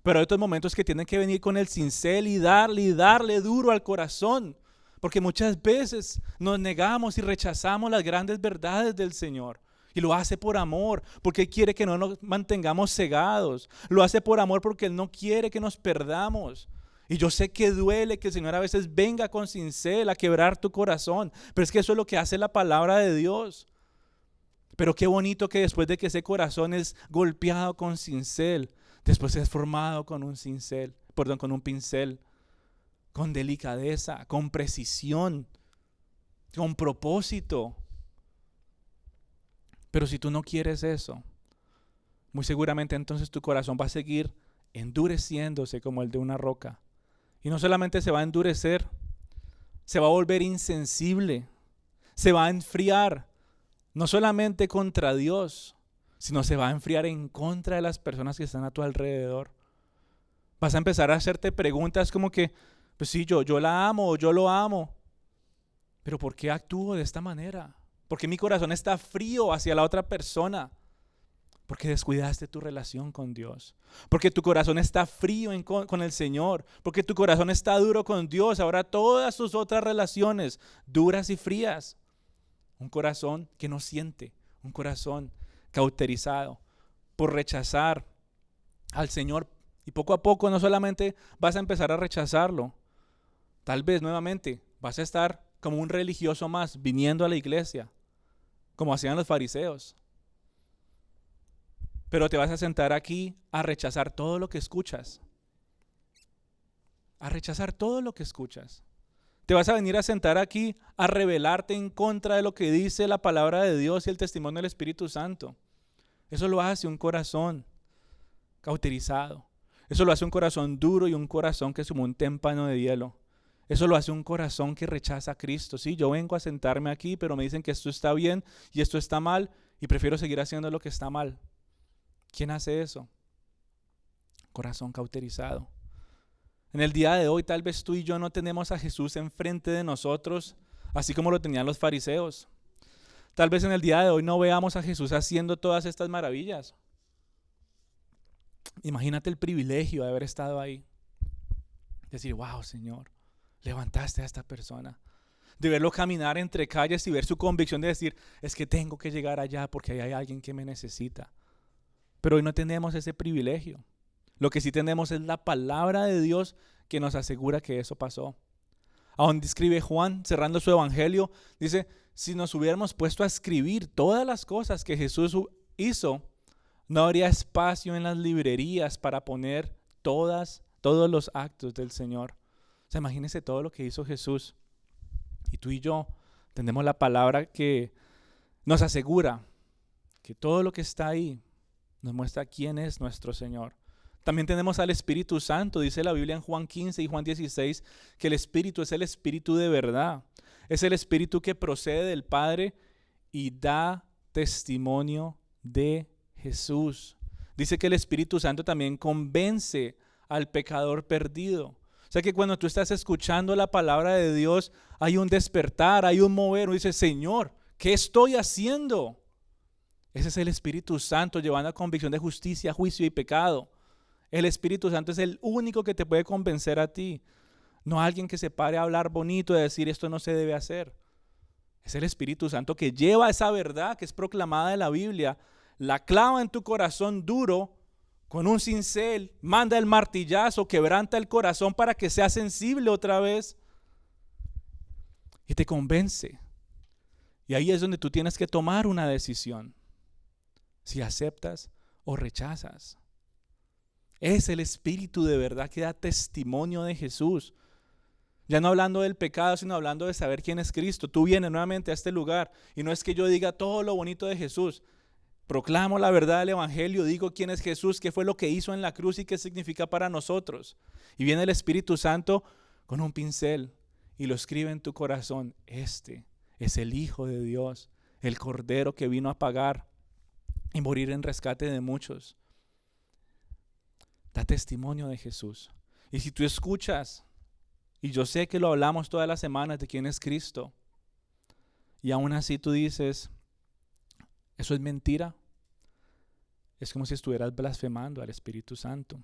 Pero hay otros momentos que tienen que venir con el cincel y darle duro al corazón. Porque muchas veces nos negamos y rechazamos las grandes verdades del Señor. Y lo hace por amor, porque Él quiere que no nos mantengamos cegados. Lo hace por amor porque Él no quiere que nos perdamos. Y yo sé que duele que el Señor a veces venga con cincel a quebrar tu corazón. Pero es que eso es lo que hace la palabra de Dios. Pero qué bonito que después de que ese corazón es golpeado con cincel, después es formado con un cincel, con un pincel, con delicadeza, con precisión, con propósito. Pero si tú no quieres eso, muy seguramente entonces tu corazón va a seguir endureciéndose como el de una roca. Y no solamente se va a endurecer, se va a volver insensible, se va a enfriar, no solamente contra Dios, sino se va a enfriar en contra de las personas que están a tu alrededor. Vas a empezar a hacerte preguntas como que, pues sí, yo la amo o yo lo amo, pero ¿por qué actúo de esta manera? ¿Por qué mi corazón está frío hacia la otra persona? Porque descuidaste tu relación con Dios. Porque tu corazón está frío con el Señor. Porque tu corazón está duro con Dios. Ahora todas tus otras relaciones duras y frías. Un corazón que no siente. Un corazón cauterizado por rechazar al Señor. Y poco a poco no solamente vas a empezar a rechazarlo. Tal vez nuevamente vas a estar como un religioso más viniendo a la iglesia. Como hacían los fariseos. Pero te vas a sentar aquí a rechazar todo lo que escuchas. A rechazar todo lo que escuchas. Te vas a venir a sentar aquí a rebelarte en contra de lo que dice la palabra de Dios y el testimonio del Espíritu Santo. Eso lo hace un corazón cauterizado. Eso lo hace un corazón duro y un corazón que es como un témpano de hielo. Eso lo hace un corazón que rechaza a Cristo. Sí, yo vengo a sentarme aquí, pero me dicen que esto está bien y esto está mal y prefiero seguir haciendo lo que está mal. ¿Quién hace eso? Corazón cauterizado. En el día de hoy tal vez tú y yo no tenemos a Jesús enfrente de nosotros, así como lo tenían los fariseos. Tal vez en el día de hoy no veamos a Jesús haciendo todas estas maravillas. Imagínate el privilegio de haber estado ahí. Decir, wow, Señor, levantaste a esta persona. De verlo caminar entre calles y ver su convicción de decir, es que tengo que llegar allá porque ahí hay alguien que me necesita. Pero hoy no tenemos ese privilegio. Lo que sí tenemos es la palabra de Dios que nos asegura que eso pasó. A donde escribe Juan, cerrando su evangelio, dice, si nos hubiéramos puesto a escribir todas las cosas que Jesús hizo, no habría espacio en las librerías para poner todos los actos del Señor. O sea, imagínense todo lo que hizo Jesús. Y tú y yo tenemos la palabra que nos asegura que todo lo que está ahí nos muestra quién es nuestro Señor. También tenemos al Espíritu Santo. Dice la Biblia en Juan 15 y Juan 16 que el Espíritu es el Espíritu de verdad. Es el Espíritu que procede del Padre y da testimonio de Jesús. Dice que el Espíritu Santo también convence al pecador perdido. O sea que cuando tú estás escuchando la palabra de Dios, hay un despertar, hay un mover. Uno dice, Señor, ¿qué estoy haciendo? Ese es el Espíritu Santo llevando a convicción de justicia, juicio y pecado. El Espíritu Santo es el único que te puede convencer a ti. No alguien que se pare a hablar bonito y decir esto no se debe hacer. Es el Espíritu Santo que lleva esa verdad que es proclamada en la Biblia, la clava en tu corazón duro con un cincel, manda el martillazo, quebranta el corazón para que sea sensible otra vez y te convence. Y ahí es donde tú tienes que tomar una decisión. Si aceptas o rechazas. Es el Espíritu de verdad que da testimonio de Jesús. Ya no hablando del pecado, sino hablando de saber quién es Cristo. Tú vienes nuevamente a este lugar y no es que yo diga todo lo bonito de Jesús. Proclamo la verdad del Evangelio, digo quién es Jesús, qué fue lo que hizo en la cruz y qué significa para nosotros. Y viene el Espíritu Santo con un pincel y lo escribe en tu corazón. Este es el Hijo de Dios. el Cordero que vino a pagar y morir en rescate de muchos. Da testimonio de Jesús. Y si tú escuchas, y yo sé que lo hablamos todas las semanas de quién es Cristo, y aún así tú dices, eso es mentira, es como si estuvieras blasfemando al Espíritu Santo.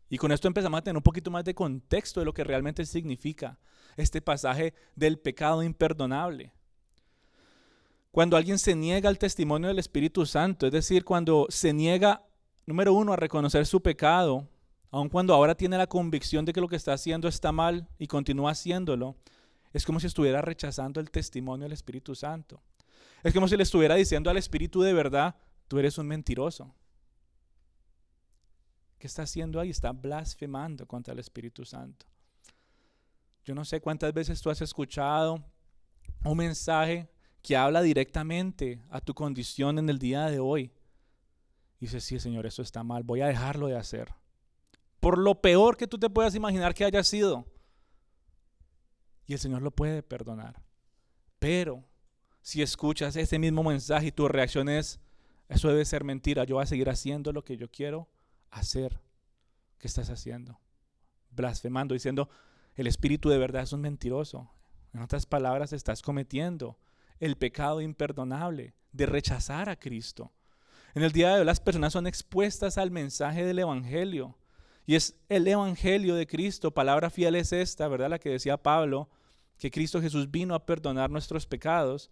Y con esto empezamos a tener un poquito más de contexto de lo que realmente significa este pasaje del pecado imperdonable. Cuando alguien se niega al testimonio del Espíritu Santo, es decir, cuando se niega, número uno, a reconocer su pecado, aun cuando ahora tiene la convicción de que lo que está haciendo está mal y continúa haciéndolo, es como si estuviera rechazando el testimonio del Espíritu Santo. Es como si le estuviera diciendo al Espíritu de verdad, tú eres un mentiroso. ¿Qué está haciendo ahí? Está blasfemando contra el Espíritu Santo. Yo no sé cuántas veces tú has escuchado un mensaje que habla directamente a tu condición en el día de hoy. Y dices, sí, Señor, eso está mal, voy a dejarlo de hacer. Por lo peor que tú te puedas imaginar que haya sido. Y el Señor lo puede perdonar. Pero si escuchas ese mismo mensaje y tu reacción es, eso debe ser mentira, yo voy a seguir haciendo lo que yo quiero hacer. ¿Qué estás haciendo? Blasfemando, diciendo, el Espíritu de verdad es un mentiroso. En otras palabras, estás cometiendo el pecado imperdonable de rechazar a Cristo. En el día de hoy las personas son expuestas al mensaje del Evangelio. Y es el Evangelio de Cristo, palabra fiel es esta, ¿verdad? La que decía Pablo, que Cristo Jesús vino a perdonar nuestros pecados.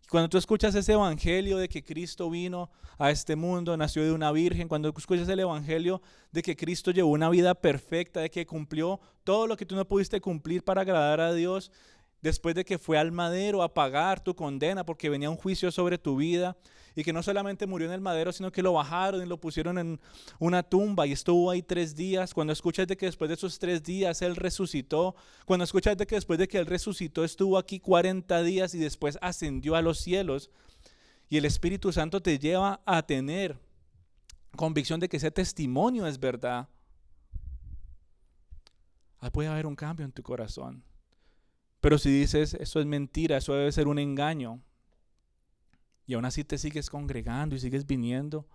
Y cuando tú escuchas ese Evangelio de que Cristo vino a este mundo, nació de una virgen, cuando escuchas el Evangelio de que Cristo llevó una vida perfecta, de que cumplió todo lo que tú no pudiste cumplir para agradar a Dios, después de que fue al madero a pagar tu condena porque venía un juicio sobre tu vida, y que no solamente murió en el madero, sino que lo bajaron y lo pusieron en una tumba y estuvo ahí 3 días. Cuando escuchas de que después de esos 3 días Él resucitó, cuando escuchas de que después de que Él resucitó estuvo aquí 40 días y después ascendió a los cielos, y el Espíritu Santo te lleva a tener convicción de que ese testimonio es verdad, puede haber un cambio en tu corazón. Pero si dices, eso es mentira, eso debe ser un engaño, y aún así te sigues congregando y sigues viniendo,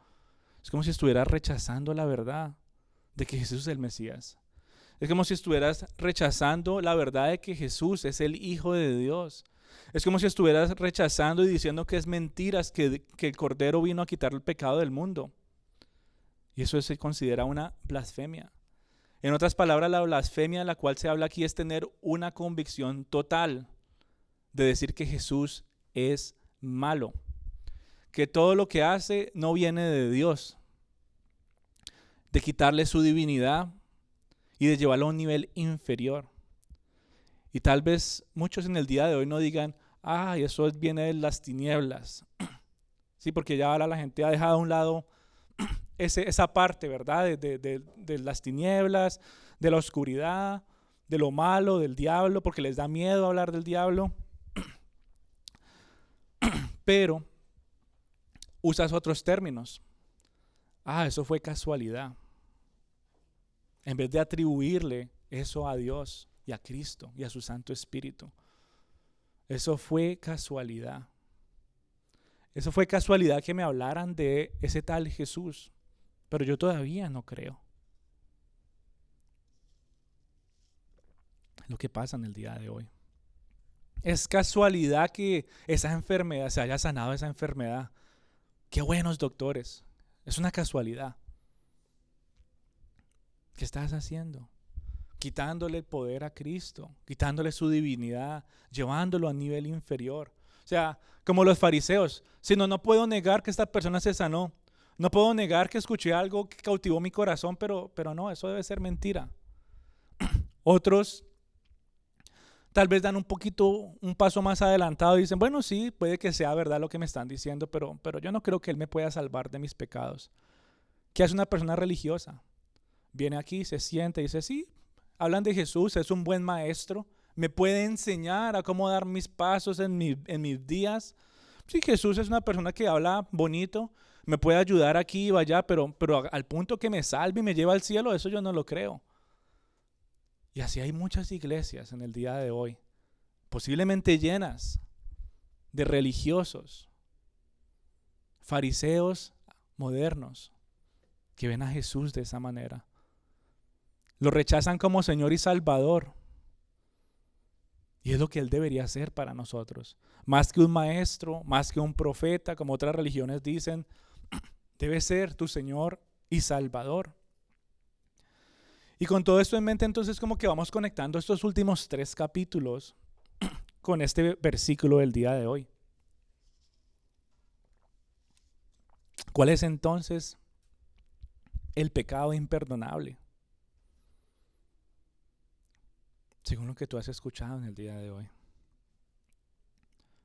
es como si estuvieras rechazando la verdad de que Jesús es el Mesías. Es como si estuvieras rechazando la verdad de que Jesús es el Hijo de Dios. Es como si estuvieras rechazando y diciendo que es mentiras, que el Cordero vino a quitar el pecado del mundo. Y eso se considera una blasfemia. En otras palabras, la blasfemia de la cual se habla aquí es tener una convicción total de decir que Jesús es malo, que todo lo que hace no viene de Dios, de quitarle su divinidad y de llevarlo a un nivel inferior. Y tal vez muchos en el día de hoy no digan, eso viene de las tinieblas. Sí, porque ya ahora la gente ha dejado a un lado esa parte, ¿verdad? De las tinieblas, de la oscuridad, de lo malo, del diablo, porque les da miedo hablar del diablo. Pero usas otros términos. Eso fue casualidad. En vez de atribuirle eso a Dios y a Cristo y a su Santo Espíritu. Eso fue casualidad. Eso fue casualidad que me hablaran de ese tal Jesús. Pero yo todavía no creo. Lo que pasa en el día de hoy. Es casualidad que esa enfermedad, se haya sanado esa enfermedad. Qué buenos doctores. Es una casualidad. ¿Qué estás haciendo? Quitándole el poder a Cristo, quitándole su divinidad, llevándolo a nivel inferior. O sea, como los fariseos, no puedo negar que esta persona se sanó. No puedo negar que escuché algo que cautivó mi corazón, pero no, eso debe ser mentira. Otros tal vez dan un paso más adelantado y dicen, bueno, sí, puede que sea verdad lo que me están diciendo, pero yo no creo que Él me pueda salvar de mis pecados. ¿Qué hace una persona religiosa? Viene aquí, se siente y dice, sí, hablan de Jesús, es un buen maestro, me puede enseñar a cómo dar mis pasos en mis días. Sí, Jesús es una persona que habla bonito, me puede ayudar aquí y allá, pero al punto que me salve y me lleva al cielo, eso yo no lo creo. Y así hay muchas iglesias en el día de hoy, posiblemente llenas de religiosos fariseos modernos que ven a Jesús de esa manera. Lo rechazan como Señor y Salvador. Y es lo que Él debería hacer para nosotros. Más que un maestro, más que un profeta, como otras religiones dicen, debe ser tu Señor y Salvador. Y con todo esto en mente, entonces como que vamos conectando estos últimos 3 capítulos con este versículo del día de hoy. ¿Cuál es entonces el pecado imperdonable? Según lo que tú has escuchado en el día de hoy.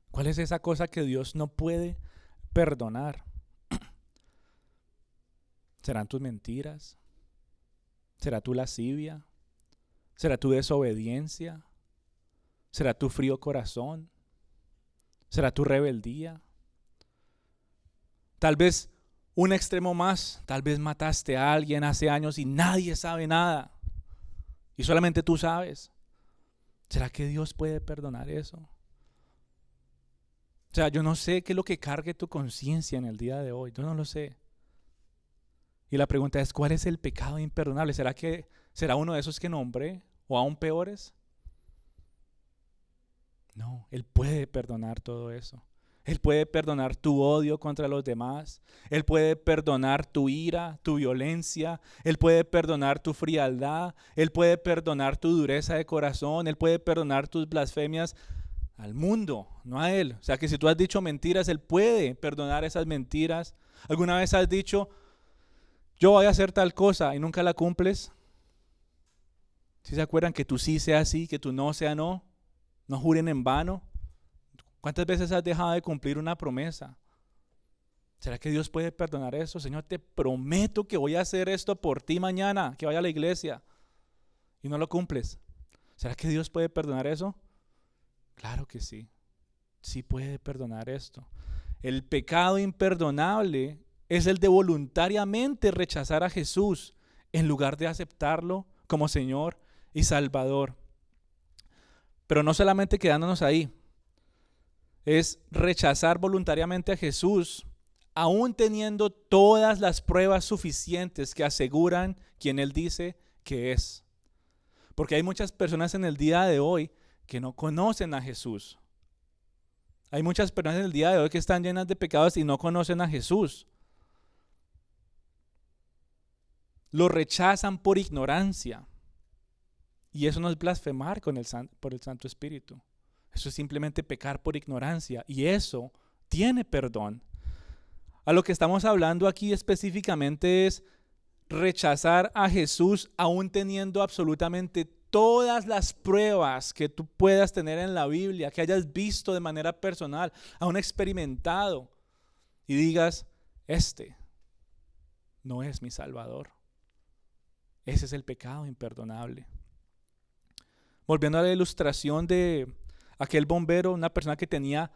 ¿Cuál es esa cosa que Dios no puede perdonar? ¿Serán tus mentiras? ¿Será tu lascivia? ¿Será tu desobediencia? ¿Será tu frío corazón? ¿Será tu rebeldía? Tal vez un extremo más, tal vez mataste a alguien hace años y nadie sabe nada. Y solamente tú sabes. ¿Será que Dios puede perdonar eso? O sea, yo no sé qué es lo que cargue tu conciencia en el día de hoy. Yo no lo sé. Y la pregunta es, ¿cuál es el pecado imperdonable? ¿Será que será uno de esos que nombré o aún peores? No, Él puede perdonar todo eso. Él puede perdonar tu odio contra los demás. Él puede perdonar tu ira, tu violencia. Él puede perdonar tu frialdad. Él puede perdonar tu dureza de corazón. Él puede perdonar tus blasfemias al mundo, no a Él. O sea que si tú has dicho mentiras, Él puede perdonar esas mentiras. ¿Alguna vez has dicho, yo voy a hacer tal cosa y nunca la cumples? ¿Sí se acuerdan que tu sí sea sí, que tu no sea no? No juren en vano. ¿Cuántas veces has dejado de cumplir una promesa? ¿Será que Dios puede perdonar eso? Señor, te prometo que voy a hacer esto por ti mañana, que vaya a la iglesia, y no lo cumples. ¿Será que Dios puede perdonar eso? Claro que sí. Sí puede perdonar esto. El pecado imperdonable es el de voluntariamente rechazar a Jesús en lugar de aceptarlo como Señor y Salvador. Pero no solamente quedándonos ahí. Es rechazar voluntariamente a Jesús, aún teniendo todas las pruebas suficientes que aseguran quien Él dice que es. Porque hay muchas personas en el día de hoy que no conocen a Jesús. Hay muchas personas en el día de hoy que están llenas de pecados y no conocen a Jesús. Lo rechazan por ignorancia. Y eso no es blasfemar por el Santo Espíritu. Eso es simplemente pecar por ignorancia y eso tiene perdón. A lo que estamos hablando aquí específicamente es rechazar a Jesús aún teniendo absolutamente todas las pruebas que tú puedas tener en la Biblia, que hayas visto de manera personal, aún experimentado y digas, este no es mi Salvador. Ese es el pecado imperdonable. Volviendo a la ilustración de aquel bombero, una persona que tenía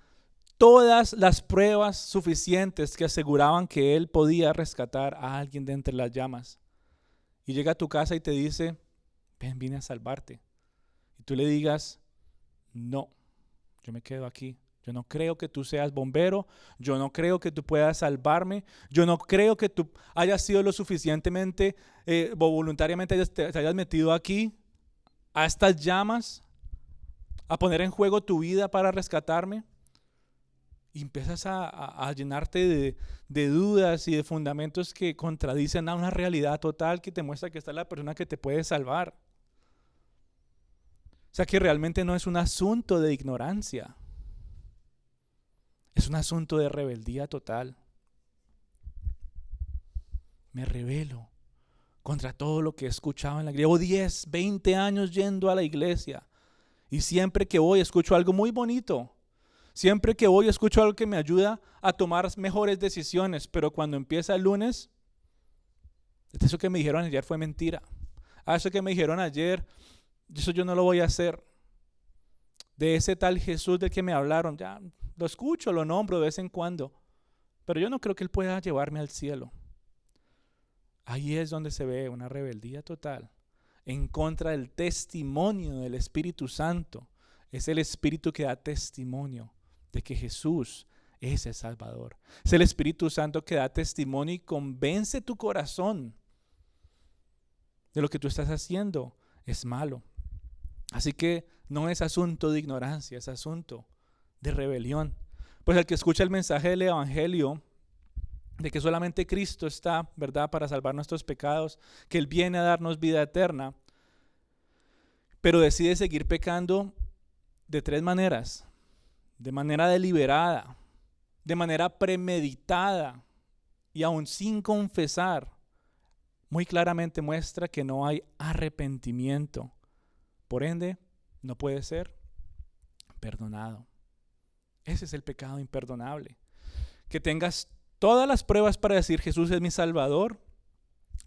todas las pruebas suficientes que aseguraban que él podía rescatar a alguien de entre las llamas. Y llega a tu casa y te dice, ven, vine a salvarte. Y tú le digas, no, yo me quedo aquí. Yo no creo que tú seas bombero. Yo no creo que tú puedas salvarme. Yo no creo que tú hayas sido lo suficientemente, voluntariamente te hayas metido aquí a estas llamas, a poner en juego tu vida para rescatarme. Y empiezas a llenarte de dudas y de fundamentos que contradicen a una realidad total que te muestra que está la persona que te puede salvar. O sea que realmente no es un asunto de ignorancia. Es un asunto de rebeldía total. Me rebelo contra todo lo que he escuchado en la iglesia. Llevo 10, 20 años yendo a la iglesia. Y siempre que voy escucho algo muy bonito. Siempre que voy escucho algo que me ayuda a tomar mejores decisiones. Pero cuando empieza el lunes, eso que me dijeron ayer fue mentira. Eso que me dijeron ayer, eso yo no lo voy a hacer. De ese tal Jesús del que me hablaron, ya lo escucho, lo nombro de vez en cuando. Pero yo no creo que Él pueda llevarme al cielo. Ahí es donde se ve una rebeldía total en contra del testimonio del Espíritu Santo. Es el Espíritu que da testimonio de que Jesús Ese es Salvador. Es el Espíritu Santo que da testimonio y convence tu corazón de lo que tú estás haciendo es malo. Así que no es asunto de ignorancia, es asunto de rebelión. Pues el que escucha el mensaje del Evangelio, de que solamente Cristo está, ¿verdad?, para salvar nuestros pecados, que Él viene a darnos vida eterna, pero decide seguir pecando de tres maneras: de manera deliberada, de manera premeditada y aún sin confesar, muy claramente muestra que no hay arrepentimiento. Por ende, no puede ser perdonado. Ese es el pecado imperdonable. Que tengas todas las pruebas para decir Jesús es mi Salvador,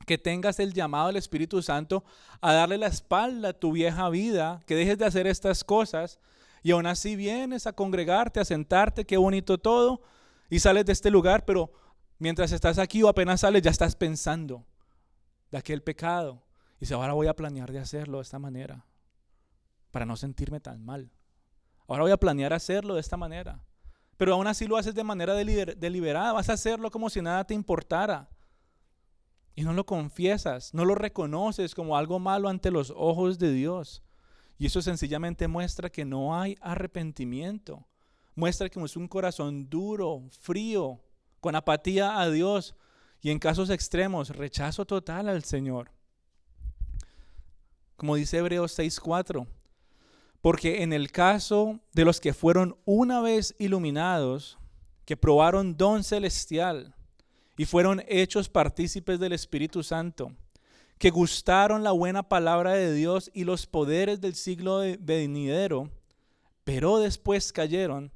que tengas el llamado del Espíritu Santo a darle la espalda a tu vieja vida, que dejes de hacer estas cosas y aún así vienes a congregarte, a sentarte, qué bonito todo, y sales de este lugar, pero mientras estás aquí o apenas sales ya estás pensando de aquel pecado y dices, ahora voy a planear de hacerlo de esta manera para no sentirme tan mal. Ahora voy a planear hacerlo de esta manera. Pero aún así lo haces de manera deliberada. Vas a hacerlo como si nada te importara. Y no lo confiesas, no lo reconoces como algo malo ante los ojos de Dios. Y eso sencillamente muestra que no hay arrepentimiento. Muestra que es un corazón duro, frío, con apatía a Dios. Y en casos extremos, rechazo total al Señor. Como dice Hebreos 6:4. Porque en el caso de los que fueron una vez iluminados, que probaron don celestial y fueron hechos partícipes del Espíritu Santo, que gustaron la buena palabra de Dios y los poderes del siglo venidero, pero después cayeron,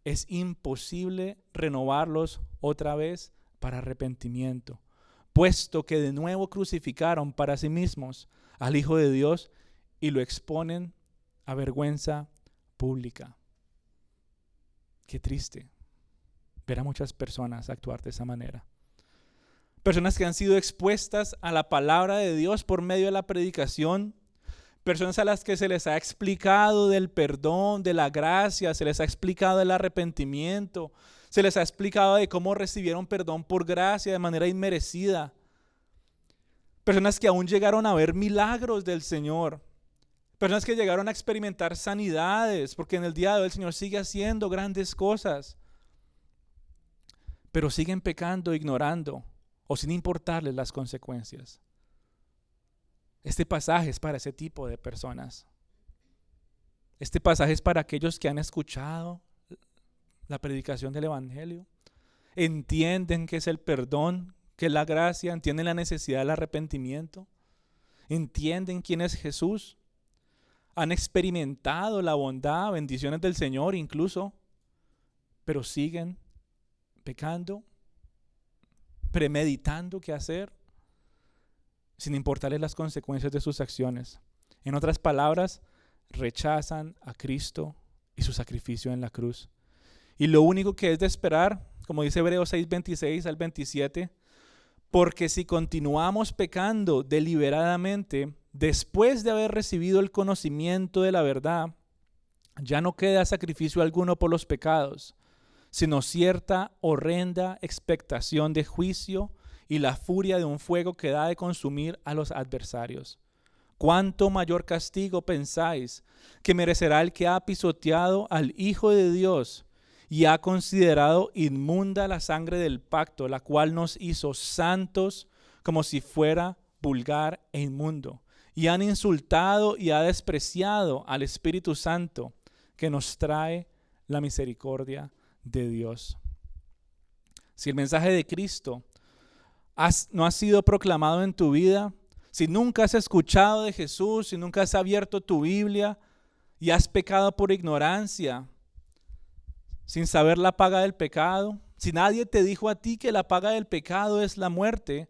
es imposible renovarlos otra vez para arrepentimiento, puesto que de nuevo crucificaron para sí mismos al Hijo de Dios y lo exponen a vergüenza pública. Qué triste ver a muchas personas actuar de esa manera. Personas que han sido expuestas a la palabra de Dios por medio de la predicación. Personas a las que se les ha explicado del perdón, de la gracia, se les ha explicado del arrepentimiento, se les ha explicado de cómo recibieron perdón por gracia de manera inmerecida. Personas que aún llegaron a ver milagros del Señor. Personas que llegaron a experimentar sanidades, porque en el día de hoy el Señor sigue haciendo grandes cosas. Pero siguen pecando, ignorando o sin importarles las consecuencias. Este pasaje es para ese tipo de personas. Este pasaje es para aquellos que han escuchado la predicación del Evangelio, entienden qué es el perdón, qué es la gracia, entienden la necesidad del arrepentimiento, entienden quién es Jesús. Han experimentado la bondad, bendiciones del Señor incluso, pero siguen pecando, premeditando qué hacer, sin importarles las consecuencias de sus acciones. En otras palabras, rechazan a Cristo y su sacrificio en la cruz. Y lo único que es de esperar, como dice Hebreos 6:26 al 27, porque si continuamos pecando deliberadamente, después de haber recibido el conocimiento de la verdad, ya no queda sacrificio alguno por los pecados, sino cierta horrenda expectación de juicio y la furia de un fuego que da de consumir a los adversarios. ¿Cuánto mayor castigo pensáis que merecerá el que ha pisoteado al Hijo de Dios y ha considerado inmunda la sangre del pacto, la cual nos hizo santos como si fuera vulgar e inmundo? Y han insultado y ha despreciado al Espíritu Santo que nos trae la misericordia de Dios. Si el mensaje de Cristo no ha sido proclamado en tu vida, si nunca has escuchado de Jesús, si nunca has abierto tu Biblia y has pecado por ignorancia, sin saber la paga del pecado, si nadie te dijo a ti que la paga del pecado es la muerte,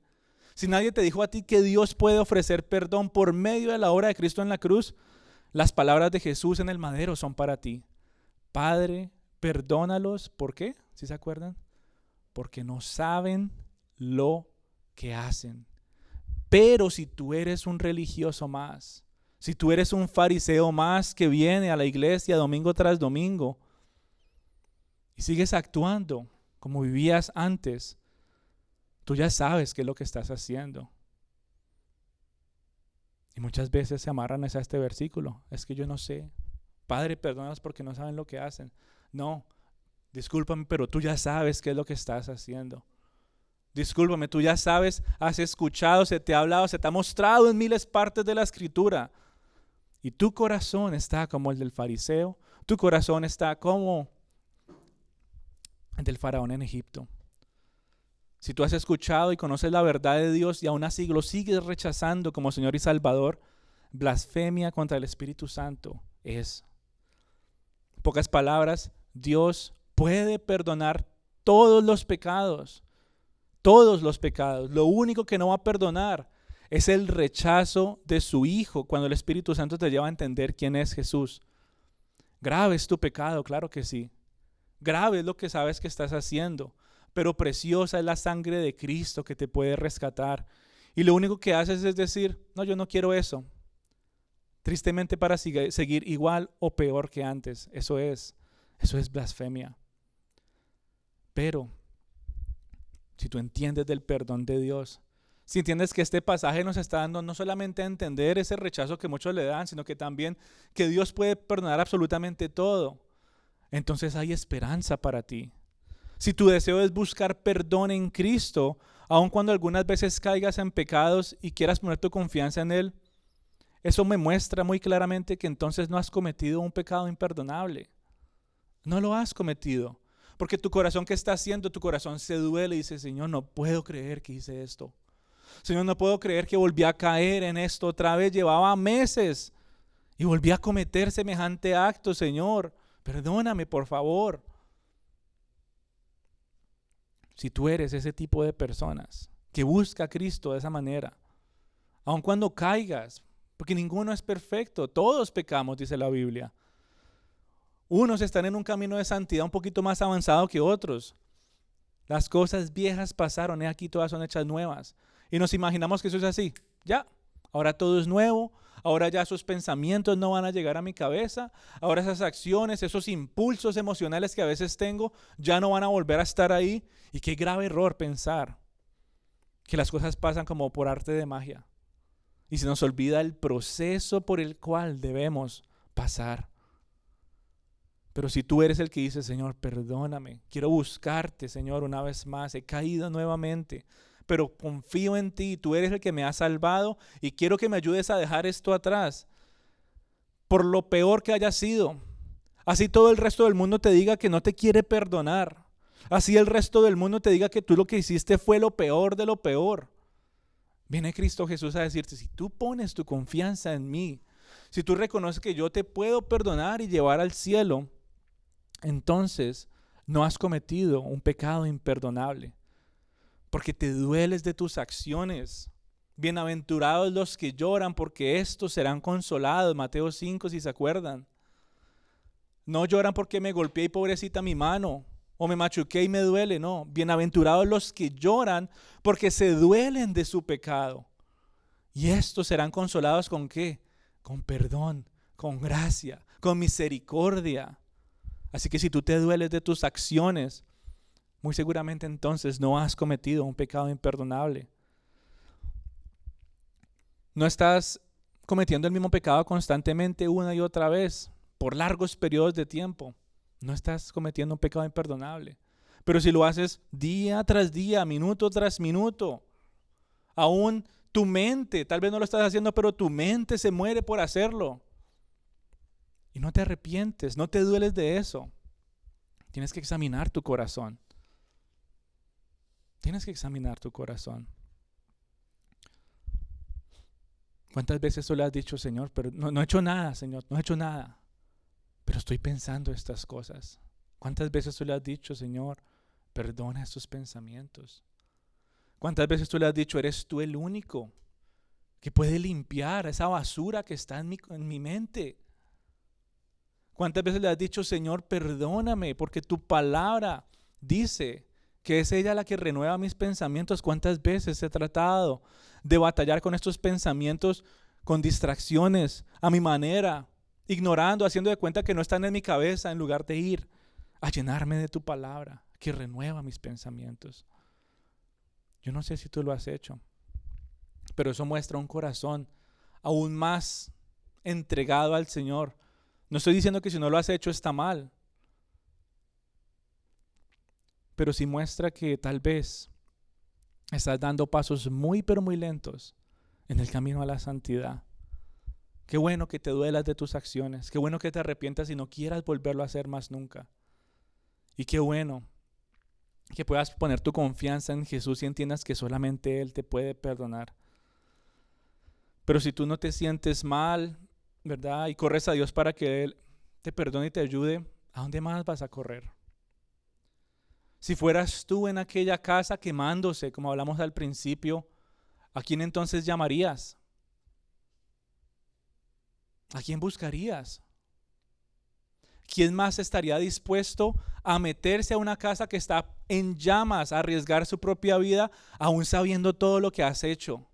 si nadie te dijo a ti que Dios puede ofrecer perdón por medio de la obra de Cristo en la cruz, las palabras de Jesús en el madero son para ti. Padre, perdónalos. ¿Por qué? ¿Sí se acuerdan? Porque no saben lo que hacen. Pero si tú eres un religioso más, si tú eres un fariseo más que viene a la iglesia domingo tras domingo y sigues actuando como vivías antes, tú ya sabes qué es lo que estás haciendo. Y muchas veces se amarran a este versículo. Es que yo no sé. Padre, perdónalos porque no saben lo que hacen. No, discúlpame, pero tú ya sabes qué es lo que estás haciendo. Discúlpame, tú ya sabes, has escuchado, se te ha hablado, se te ha mostrado en miles partes de la Escritura. Y tu corazón está como el del fariseo. Tu corazón está como el del faraón en Egipto. Si tú has escuchado y conoces la verdad de Dios y aún así lo sigues rechazando como Señor y Salvador, blasfemia contra el Espíritu Santo es. En pocas palabras, Dios puede perdonar todos los pecados. Todos los pecados. Lo único que no va a perdonar es el rechazo de su Hijo cuando el Espíritu Santo te lleva a entender quién es Jesús. Grave es tu pecado, claro que sí. Grave es lo que sabes que estás haciendo, pero preciosa es la sangre de Cristo que te puede rescatar. Y lo único que haces es decir, no, yo no quiero eso. Tristemente para seguir igual o peor que antes. Eso es blasfemia. Pero si tú entiendes del perdón de Dios, si entiendes que este pasaje nos está dando no solamente a entender ese rechazo que muchos le dan, sino que también que Dios puede perdonar absolutamente todo, entonces hay esperanza para ti. Si tu deseo es buscar perdón en Cristo, aun cuando algunas veces caigas en pecados y quieras poner tu confianza en Él, eso me muestra muy claramente que entonces no has cometido un pecado imperdonable. No lo has cometido. Porque tu corazón, ¿qué está haciendo? Tu corazón se duele y dice, Señor, no puedo creer que hice esto. Señor, no puedo creer que volví a caer en esto otra vez. Llevaba meses y volví a cometer semejante acto, Señor. Perdóname, por favor. Si tú eres ese tipo de personas que busca a Cristo de esa manera, aun cuando caigas, porque ninguno es perfecto, todos pecamos, dice la Biblia. Unos están en un camino de santidad un poquito más avanzado que otros. Las cosas viejas pasaron, y aquí todas son hechas nuevas. Y nos imaginamos que eso es así. Ya, ahora todo es nuevo. Ahora ya esos pensamientos no van a llegar a mi cabeza. Ahora esas acciones, esos impulsos emocionales que a veces tengo, ya no van a volver a estar ahí. Y qué grave error pensar que las cosas pasan como por arte de magia. Y se nos olvida el proceso por el cual debemos pasar. Pero si tú eres el que dice, Señor, perdóname, quiero buscarte, Señor, una vez más, he caído nuevamente, pero confío en ti, tú eres el que me has salvado y quiero que me ayudes a dejar esto atrás, por lo peor que haya sido. Así todo el resto del mundo te diga que no te quiere perdonar, así el resto del mundo te diga que tú lo que hiciste fue lo peor de lo peor. Viene Cristo Jesús a decirte, si tú pones tu confianza en mí, si tú reconoces que yo te puedo perdonar y llevar al cielo, entonces no has cometido un pecado imperdonable, porque te dueles de tus acciones. Bienaventurados los que lloran, porque estos serán consolados. Mateo 5, si se acuerdan. No lloran porque me golpeé y pobrecita mi mano, o me machuqué y me duele. No, bienaventurados los que lloran porque se duelen de su pecado. Y estos serán consolados ¿con qué? Con perdón, con gracia, con misericordia. Así que si tú te dueles de tus acciones, muy seguramente entonces no has cometido un pecado imperdonable. No estás cometiendo el mismo pecado constantemente una y otra vez por largos periodos de tiempo. No estás cometiendo un pecado imperdonable. Pero si lo haces día tras día, minuto tras minuto, aún tu mente, tal vez no lo estás haciendo, pero tu mente se muere por hacerlo. Y no te arrepientes, no te dueles de eso. Tienes que examinar tu corazón. Tienes que examinar tu corazón. ¿Cuántas veces tú le has dicho, Señor, pero no he hecho nada, Señor, no he hecho nada, pero estoy pensando estas cosas? ¿Cuántas veces tú le has dicho, Señor, perdona estos pensamientos? ¿Cuántas veces tú le has dicho, eres tú el único que puede limpiar esa basura que está en mi mente? ¿Cuántas veces le has dicho, Señor, perdóname, porque tu palabra dice que es ella la que renueva mis pensamientos? ¿Cuántas veces he tratado de batallar con estos pensamientos, con distracciones, a mi manera, ignorando, haciendo de cuenta que no están en mi cabeza en lugar de ir a llenarme de tu palabra, que renueva mis pensamientos. Yo no sé si tú lo has hecho, pero eso muestra un corazón aún más entregado al Señor. No estoy diciendo que si no lo has hecho está mal, pero sí muestra que tal vez estás dando pasos muy pero muy lentos en el camino a la santidad. Qué bueno que te duelas de tus acciones, qué bueno que te arrepientas y no quieras volverlo a hacer más nunca. Y qué bueno que puedas poner tu confianza en Jesús y entiendas que solamente Él te puede perdonar. Pero si tú no te sientes mal, ¿verdad? Y corres a Dios para que Él te perdone y te ayude, ¿a dónde más vas a correr? Si fueras tú en aquella casa quemándose, como hablamos al principio, ¿a quién entonces llamarías? ¿A quién buscarías? ¿Quién más estaría dispuesto a meterse a una casa que está en llamas, a arriesgar su propia vida, aún sabiendo todo lo que has hecho?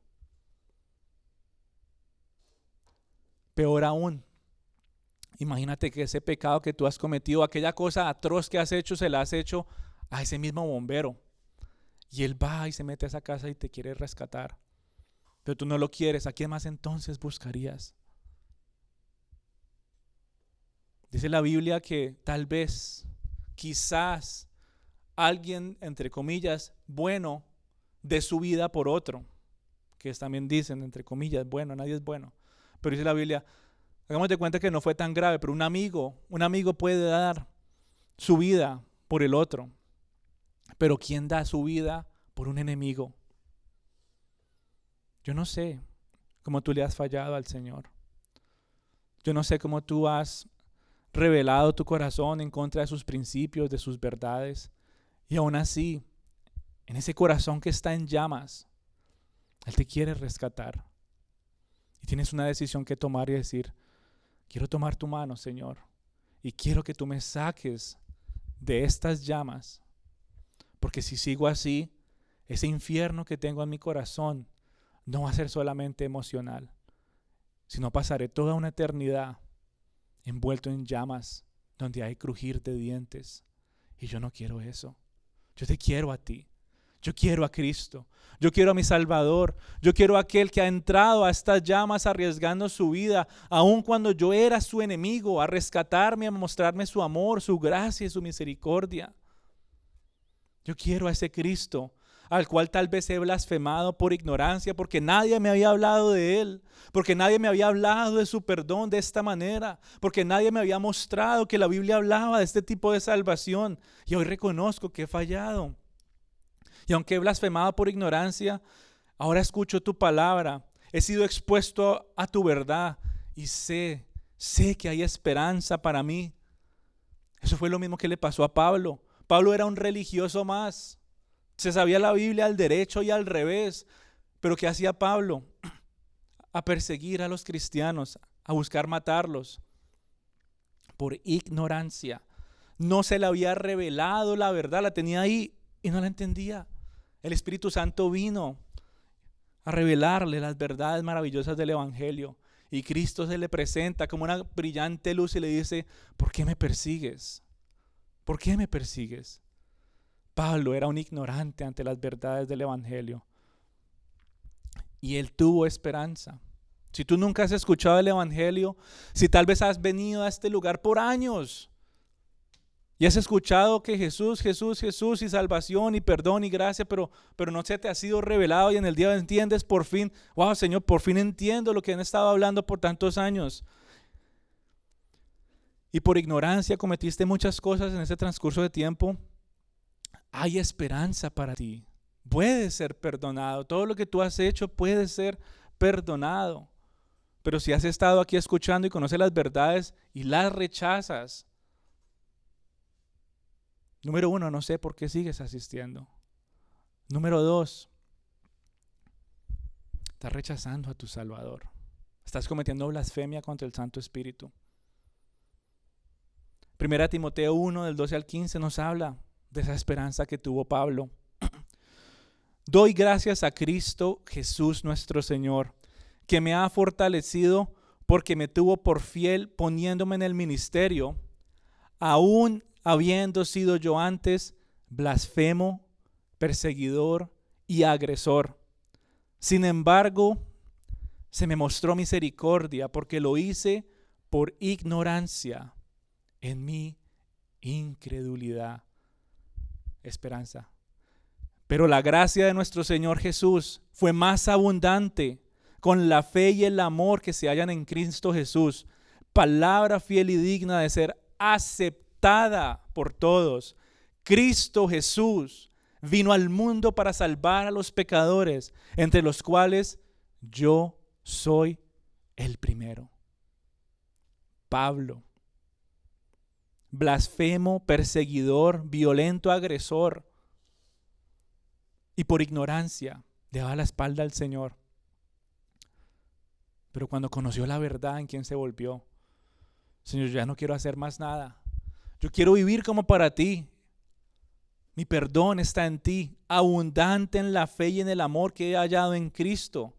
Peor aún, imagínate que ese pecado que tú has cometido, aquella cosa atroz que has hecho, se la has hecho a ese mismo bombero. Y él va y se mete a esa casa y te quiere rescatar. Pero tú no lo quieres. ¿A quién más entonces buscarías? Dice la Biblia que tal vez, quizás, alguien, entre comillas, bueno, dé su vida por otro. Que también dicen, entre comillas, bueno, nadie es bueno. Pero dice la Biblia, hagamos de cuenta que no fue tan grave, pero un amigo puede dar su vida por el otro. Pero ¿quién da su vida por un enemigo? Yo no sé cómo tú le has fallado al Señor. Yo no sé cómo tú has revelado tu corazón en contra de sus principios, de sus verdades. Y aún así, en ese corazón que está en llamas, Él te quiere rescatar. Y tienes una decisión que tomar y decir, quiero tomar tu mano, Señor, y quiero que tú me saques de estas llamas. Porque si sigo así, ese infierno que tengo en mi corazón no va a ser solamente emocional, sino pasaré toda una eternidad envuelto en llamas donde hay crujir de dientes. Y yo no quiero eso. Yo te quiero a ti. Yo quiero a Cristo. Yo quiero a mi Salvador. Yo quiero a aquel que ha entrado a estas llamas arriesgando su vida, aun cuando yo era su enemigo, a rescatarme, a mostrarme su amor, su gracia y su misericordia. Yo quiero a ese Cristo al cual tal vez he blasfemado por ignorancia, porque nadie me había hablado de Él, porque nadie me había hablado de su perdón de esta manera, porque nadie me había mostrado que la Biblia hablaba de este tipo de salvación. Y hoy reconozco que he fallado. Y aunque he blasfemado por ignorancia, ahora escucho tu palabra, he sido expuesto a tu verdad y sé que hay esperanza para mí. Eso fue lo mismo que le pasó a Pablo. Pablo era un religioso más. Se sabía la Biblia al derecho y al revés. Pero ¿qué hacía Pablo? A perseguir a los cristianos, a buscar matarlos. Por ignorancia. No se le había revelado la verdad, la tenía ahí y no la entendía. El Espíritu Santo vino a revelarle las verdades maravillosas del Evangelio. Y Cristo se le presenta como una brillante luz y le dice, ¿por qué me persigues? ¿Por qué me persigues? Pablo era un ignorante ante las verdades del Evangelio. Y él tuvo esperanza. Si tú nunca has escuchado el Evangelio, si tal vez has venido a este lugar por años y has escuchado que Jesús y salvación y perdón y gracia, pero no se te ha sido revelado y en el día entiendes por fin, wow Señor, por fin entiendo lo que han estado hablando por tantos años. Y por ignorancia cometiste muchas cosas en ese transcurso de tiempo. Hay esperanza para ti. Puedes ser perdonado. Todo lo que tú has hecho puede ser perdonado. Pero si has estado aquí escuchando y conoces las verdades y las rechazas, número 1, no sé por qué sigues asistiendo. Número 2, estás rechazando a tu Salvador. Estás cometiendo blasfemia contra el Santo Espíritu. 1 Timoteo 1, del 12 al 15 nos habla de esa esperanza que tuvo Pablo. Doy gracias a Cristo Jesús nuestro Señor, que me ha fortalecido porque me tuvo por fiel poniéndome en el ministerio, aún habiendo sido yo antes blasfemo, perseguidor y agresor. Sin embargo, se me mostró misericordia porque lo hice por ignorancia en mi incredulidad. Esperanza. Pero la gracia de nuestro Señor Jesús fue más abundante con la fe y el amor que se hallan en Cristo Jesús. Palabra fiel y digna de ser aceptada por todos. Cristo Jesús vino al mundo para salvar a los pecadores, entre los cuales yo soy el primero. Pablo, blasfemo, perseguidor, violento, agresor, y por ignorancia le daba la espalda al Señor. Pero cuando conoció la verdad, ¿en quién se volvió? Señor, yo ya no quiero hacer más nada. Yo quiero vivir como para ti. Mi perdón está en ti, abundante en la fe y en el amor que he hallado en Cristo.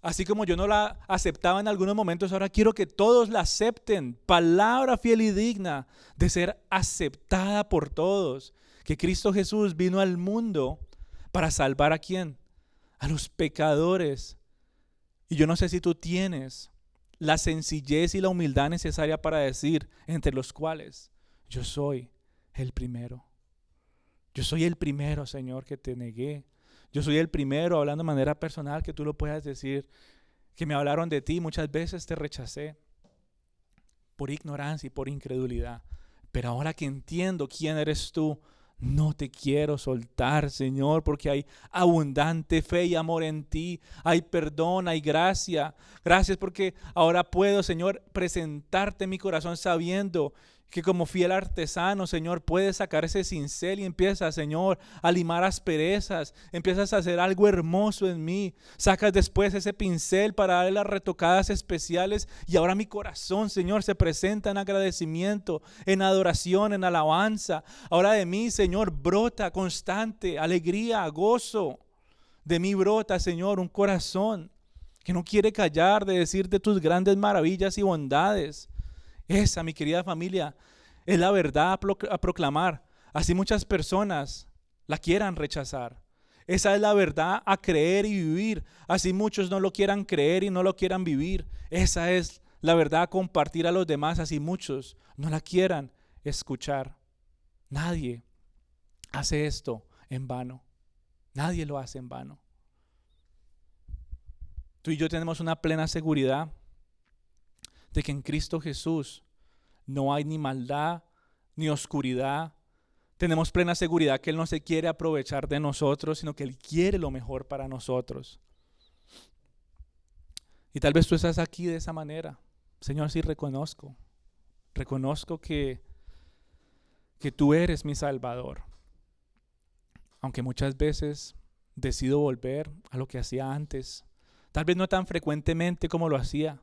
Así como yo no la aceptaba en algunos momentos, ahora quiero que todos la acepten. Palabra fiel y digna de ser aceptada por todos. Que Cristo Jesús vino al mundo para salvar ¿a quién? A los pecadores. Y yo no sé si tú tienes la sencillez y la humildad necesaria para decir, entre los cuales yo soy el primero. Yo soy el primero, Señor, que te negué. Yo soy el primero, hablando de manera personal, que tú lo puedas decir, que me hablaron de ti, muchas veces te rechacé por ignorancia y por incredulidad. Pero ahora que entiendo quién eres tú, no te quiero soltar, Señor, porque hay abundante fe y amor en ti. Hay perdón, hay gracia. Gracias porque ahora puedo, Señor, presentarte mi corazón sabiendo que como fiel artesano, Señor, puedes sacar ese cincel y empiezas, Señor, a limar asperezas. Empiezas a hacer algo hermoso en mí. Sacas después ese pincel para darle las retocadas especiales y ahora mi corazón, Señor, se presenta en agradecimiento, en adoración, en alabanza. Ahora de mí, Señor, brota constante alegría, gozo. De mí brota, Señor, un corazón que no quiere callar de decir de tus grandes maravillas y bondades. Esa, mi querida familia, es la verdad a proclamar. Así muchas personas la quieran rechazar. Esa es la verdad a creer y vivir. Así muchos no lo quieran creer y no lo quieran vivir. Esa es la verdad a compartir a los demás. Así muchos no la quieran escuchar. Nadie hace esto en vano. Nadie lo hace en vano. Tú y yo tenemos una plena seguridad de que en Cristo Jesús no hay ni maldad ni oscuridad. Tenemos plena seguridad que Él no se quiere aprovechar de nosotros, sino que Él quiere lo mejor para nosotros. Y tal vez tú estás aquí de esa manera. Señor, sí reconozco que tú eres mi Salvador. Aunque muchas veces decido volver a lo que hacía antes. Tal vez no tan frecuentemente como lo hacía.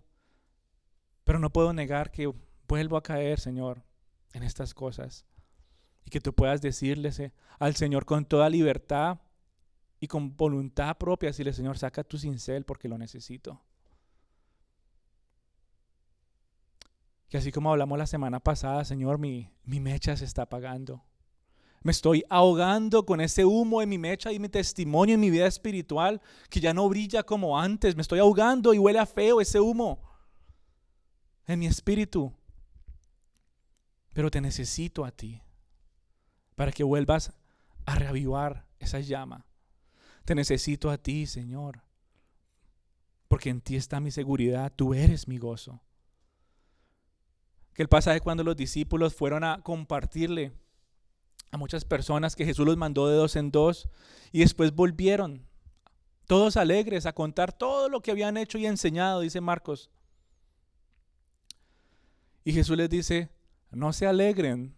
Pero no puedo negar que vuelvo a caer, Señor, en estas cosas. Y que tú puedas decirle al Señor con toda libertad y con voluntad propia, decirle, Señor, saca tu cincel porque lo necesito. Que así como hablamos la semana pasada, Señor, mi mecha se está apagando. Me estoy ahogando con ese humo en mi mecha y mi testimonio en mi vida espiritual que ya no brilla como antes. Me estoy ahogando y huele a feo ese humo en mi espíritu. Pero te necesito a ti para que vuelvas a reavivar esa llama. Te necesito a ti, Señor, porque en ti está mi seguridad. Tú eres mi gozo. Que el pasaje cuando los discípulos fueron a compartirle a muchas personas que Jesús los mandó de 2 en 2 y después volvieron todos alegres a contar todo lo que habían hecho y enseñado, dice Marcos. Y Jesús les dice, no se alegren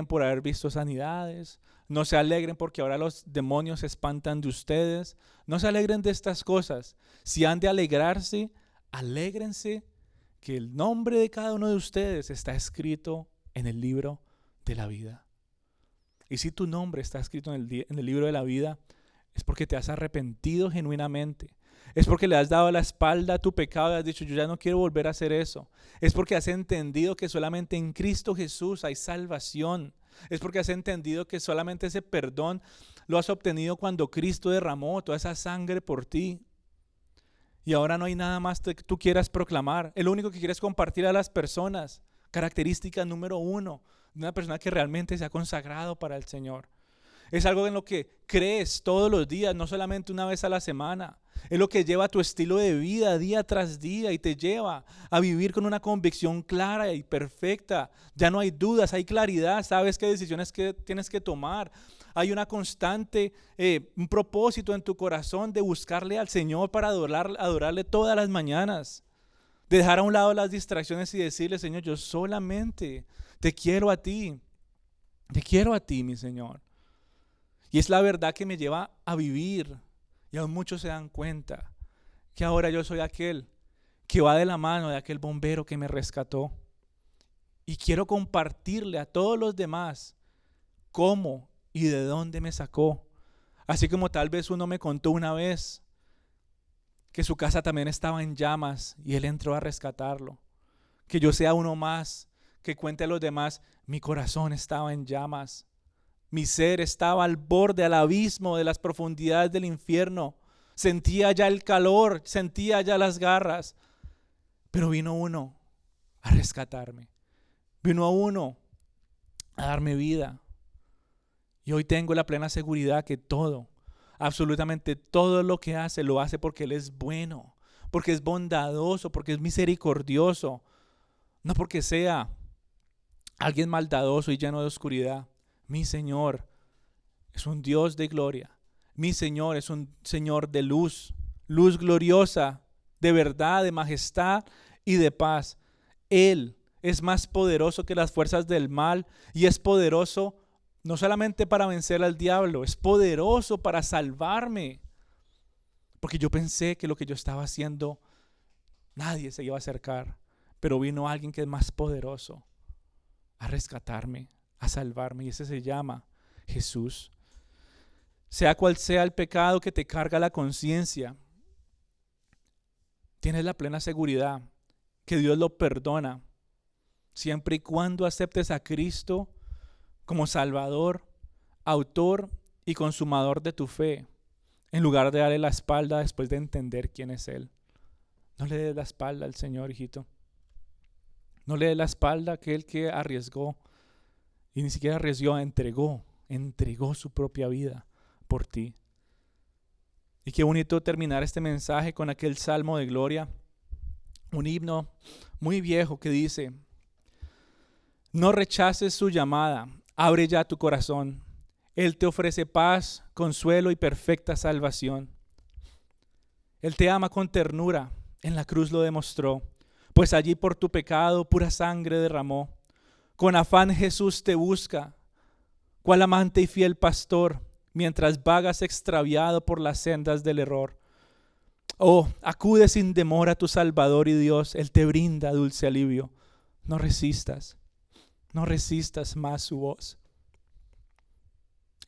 por haber visto sanidades, no se alegren porque ahora los demonios se espantan de ustedes, no se alegren de estas cosas. Si han de alegrarse, alégrense que el nombre de cada uno de ustedes está escrito en el libro de la vida. Y si tu nombre está escrito en el libro de la vida, es porque te has arrepentido genuinamente, Es porque le has dado la espalda a tu pecado y has dicho, yo ya no quiero volver a hacer eso. Es porque has entendido que solamente en Cristo Jesús hay salvación. Es porque has entendido que solamente ese perdón lo has obtenido cuando Cristo derramó toda esa sangre por ti. Y ahora no hay nada más que tú quieras proclamar. Es lo único que quieres compartir a las personas. Característica número 1 de una persona que realmente se ha consagrado para el Señor. Es algo en lo que crees todos los días, no solamente una vez a la semana. Es lo que lleva tu estilo de vida día tras día y te lleva a vivir con una convicción clara y perfecta. Ya no hay dudas, hay claridad, sabes qué decisiones que tienes que tomar. Hay una constante, un propósito en tu corazón de buscarle al Señor para adorarle todas las mañanas. De dejar a un lado las distracciones y decirle, Señor, yo solamente te quiero a ti. Te quiero a ti, mi Señor. Y es la verdad que me lleva a vivir. Y aún muchos se dan cuenta que ahora yo soy aquel que va de la mano de aquel bombero que me rescató. Y quiero compartirle a todos los demás cómo y de dónde me sacó. Así como tal vez uno me contó una vez que su casa también estaba en llamas y él entró a rescatarlo. Que yo sea uno más que cuente a los demás, mi corazón estaba en llamas. Mi ser estaba al borde, al abismo de las profundidades del infierno. Sentía ya el calor, sentía ya las garras. Pero vino uno a rescatarme. Vino uno a darme vida. Y hoy tengo la plena seguridad que todo, absolutamente todo lo que hace, lo hace porque Él es bueno, porque es bondadoso, porque es misericordioso. No porque sea alguien maldadoso y lleno de oscuridad. Mi Señor es un Dios de gloria. Mi Señor es un Señor de luz, luz gloriosa, de verdad, de majestad y de paz. Él es más poderoso que las fuerzas del mal y es poderoso no solamente para vencer al diablo, es poderoso para salvarme. Porque yo pensé que lo que yo estaba haciendo, nadie se iba a acercar, pero vino alguien que es más poderoso a rescatarme, a salvarme, y ese se llama Jesús. Sea cual sea el pecado que te carga la conciencia, tienes la plena seguridad que Dios lo perdona siempre y cuando aceptes a Cristo como Salvador, autor y consumador de tu fe, en lugar de darle la espalda después de entender quién es Él. No le des la espalda al Señor, hijito. No le des la espalda a aquel que arriesgó, y ni siquiera arriesgó, entregó su propia vida por ti. Y qué bonito terminar este mensaje con aquel salmo de gloria, un himno muy viejo que dice: no rechaces su llamada, abre ya tu corazón. Él te ofrece paz, consuelo y perfecta salvación. Él te ama con ternura, en la cruz lo demostró, pues allí por tu pecado pura sangre derramó. Con afán Jesús te busca, cual amante y fiel pastor, mientras vagas extraviado por las sendas del error. Oh, acude sin demora a tu Salvador y Dios, Él te brinda dulce alivio. No resistas más su voz.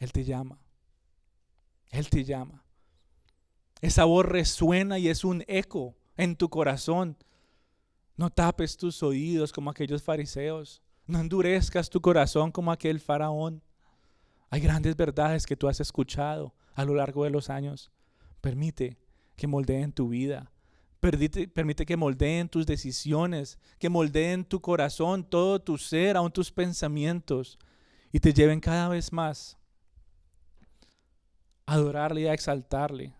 Él te llama, Él te llama. Esa voz resuena y es un eco en tu corazón. No tapes tus oídos como aquellos fariseos. No endurezcas tu corazón como aquel faraón. Hay grandes verdades que tú has escuchado a lo largo de los años. Permite que moldeen tu vida. Permite que moldeen tus decisiones, que moldeen tu corazón, todo tu ser, aún tus pensamientos, y te lleven cada vez más a adorarle y a exaltarle.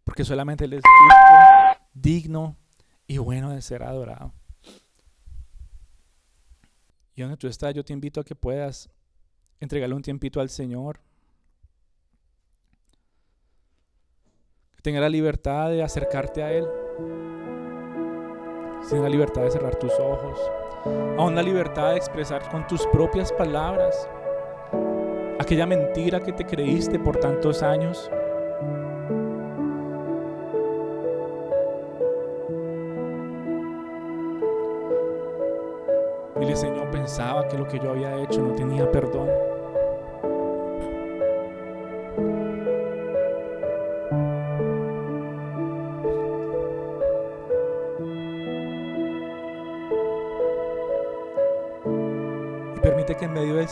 Porque solamente Él es justo, digno y bueno de ser adorado. Y donde tú estás, yo te invito a que puedas entregarle un tiempito al Señor. Que tengas la libertad de acercarte a Él. Que tengas la libertad de cerrar tus ojos. Aún la libertad de expresar con tus propias palabras aquella mentira que te creíste por tantos años. Dile: Señor, pensaba que lo que yo había hecho no tenía perdón.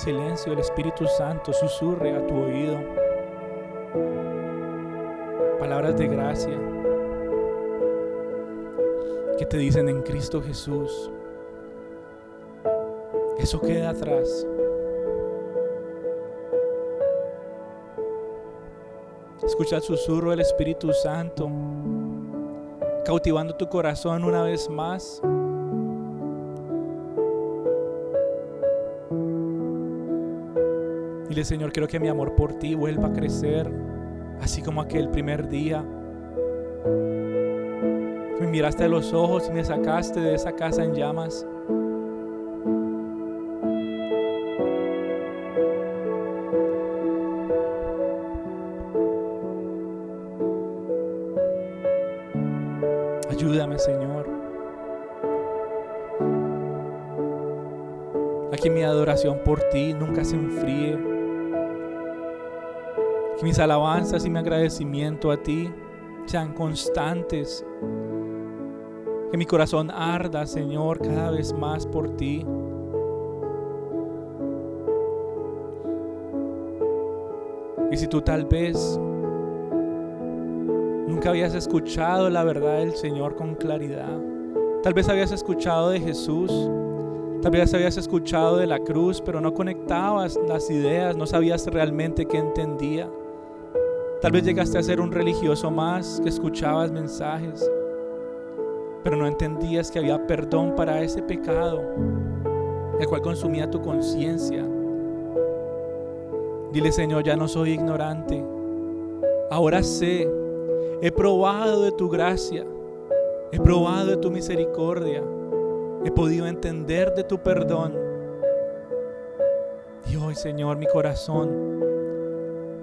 silencio el Espíritu Santo susurre a tu oído palabras de gracia que te dicen: en Cristo Jesús, eso queda atrás. Escucha el susurro del Espíritu Santo cautivando tu corazón una vez más. Dile: Señor, quiero que mi amor por ti vuelva a crecer, así como aquel primer día que me miraste a los ojos y me sacaste de esa casa en llamas. Ayúdame, Señor, a que mi adoración por ti nunca se enfríe, que mis alabanzas y mi agradecimiento a ti sean constantes, que mi corazón arda, Señor, cada vez más por ti. Y si tú tal vez nunca habías escuchado la verdad del Señor con claridad, tal vez habías escuchado de Jesús, tal vez habías escuchado de la cruz, pero no conectabas las ideas, no sabías realmente qué entendía. Tal vez llegaste a ser un religioso más que escuchabas mensajes, pero no entendías que había perdón para ese pecado, el cual consumía tu conciencia. Dile: Señor, ya no soy ignorante, ahora sé. He probado de tu gracia, he probado de tu misericordia, he podido entender de tu perdón. Y hoy, Señor, mi corazón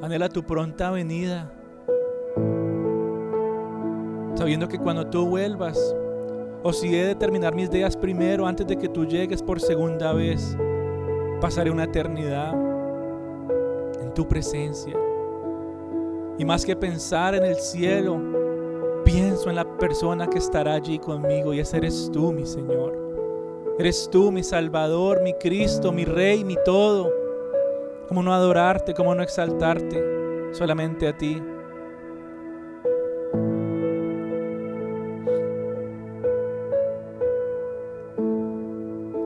anhela tu pronta venida, sabiendo que cuando tú vuelvas, o si he de terminar mis días primero antes de que tú llegues por segunda vez, pasaré una eternidad en tu presencia. Y más que pensar en el cielo, pienso en la persona que estará allí conmigo, y ese eres tú, mi Señor. Eres tú, mi Salvador, mi Cristo, mi Rey, mi todo. ¿Cómo no adorarte? ¿Cómo no exaltarte? Solamente a ti.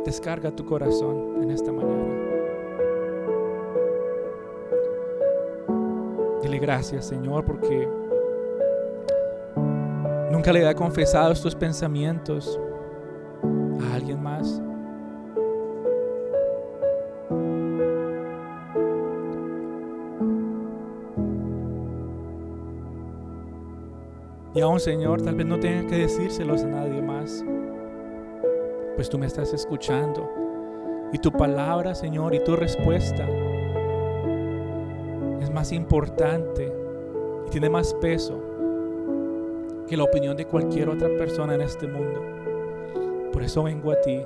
Descarga tu corazón en esta mañana. Dile: gracias, Señor, porque nunca le había confesado estos pensamientos a alguien más. Y aún, Señor, tal vez no tenga que decírselos a nadie más, pues tú me estás escuchando, y tu palabra, Señor, y tu respuesta es más importante y tiene más peso que la opinión de cualquier otra persona en este mundo. Por eso vengo a ti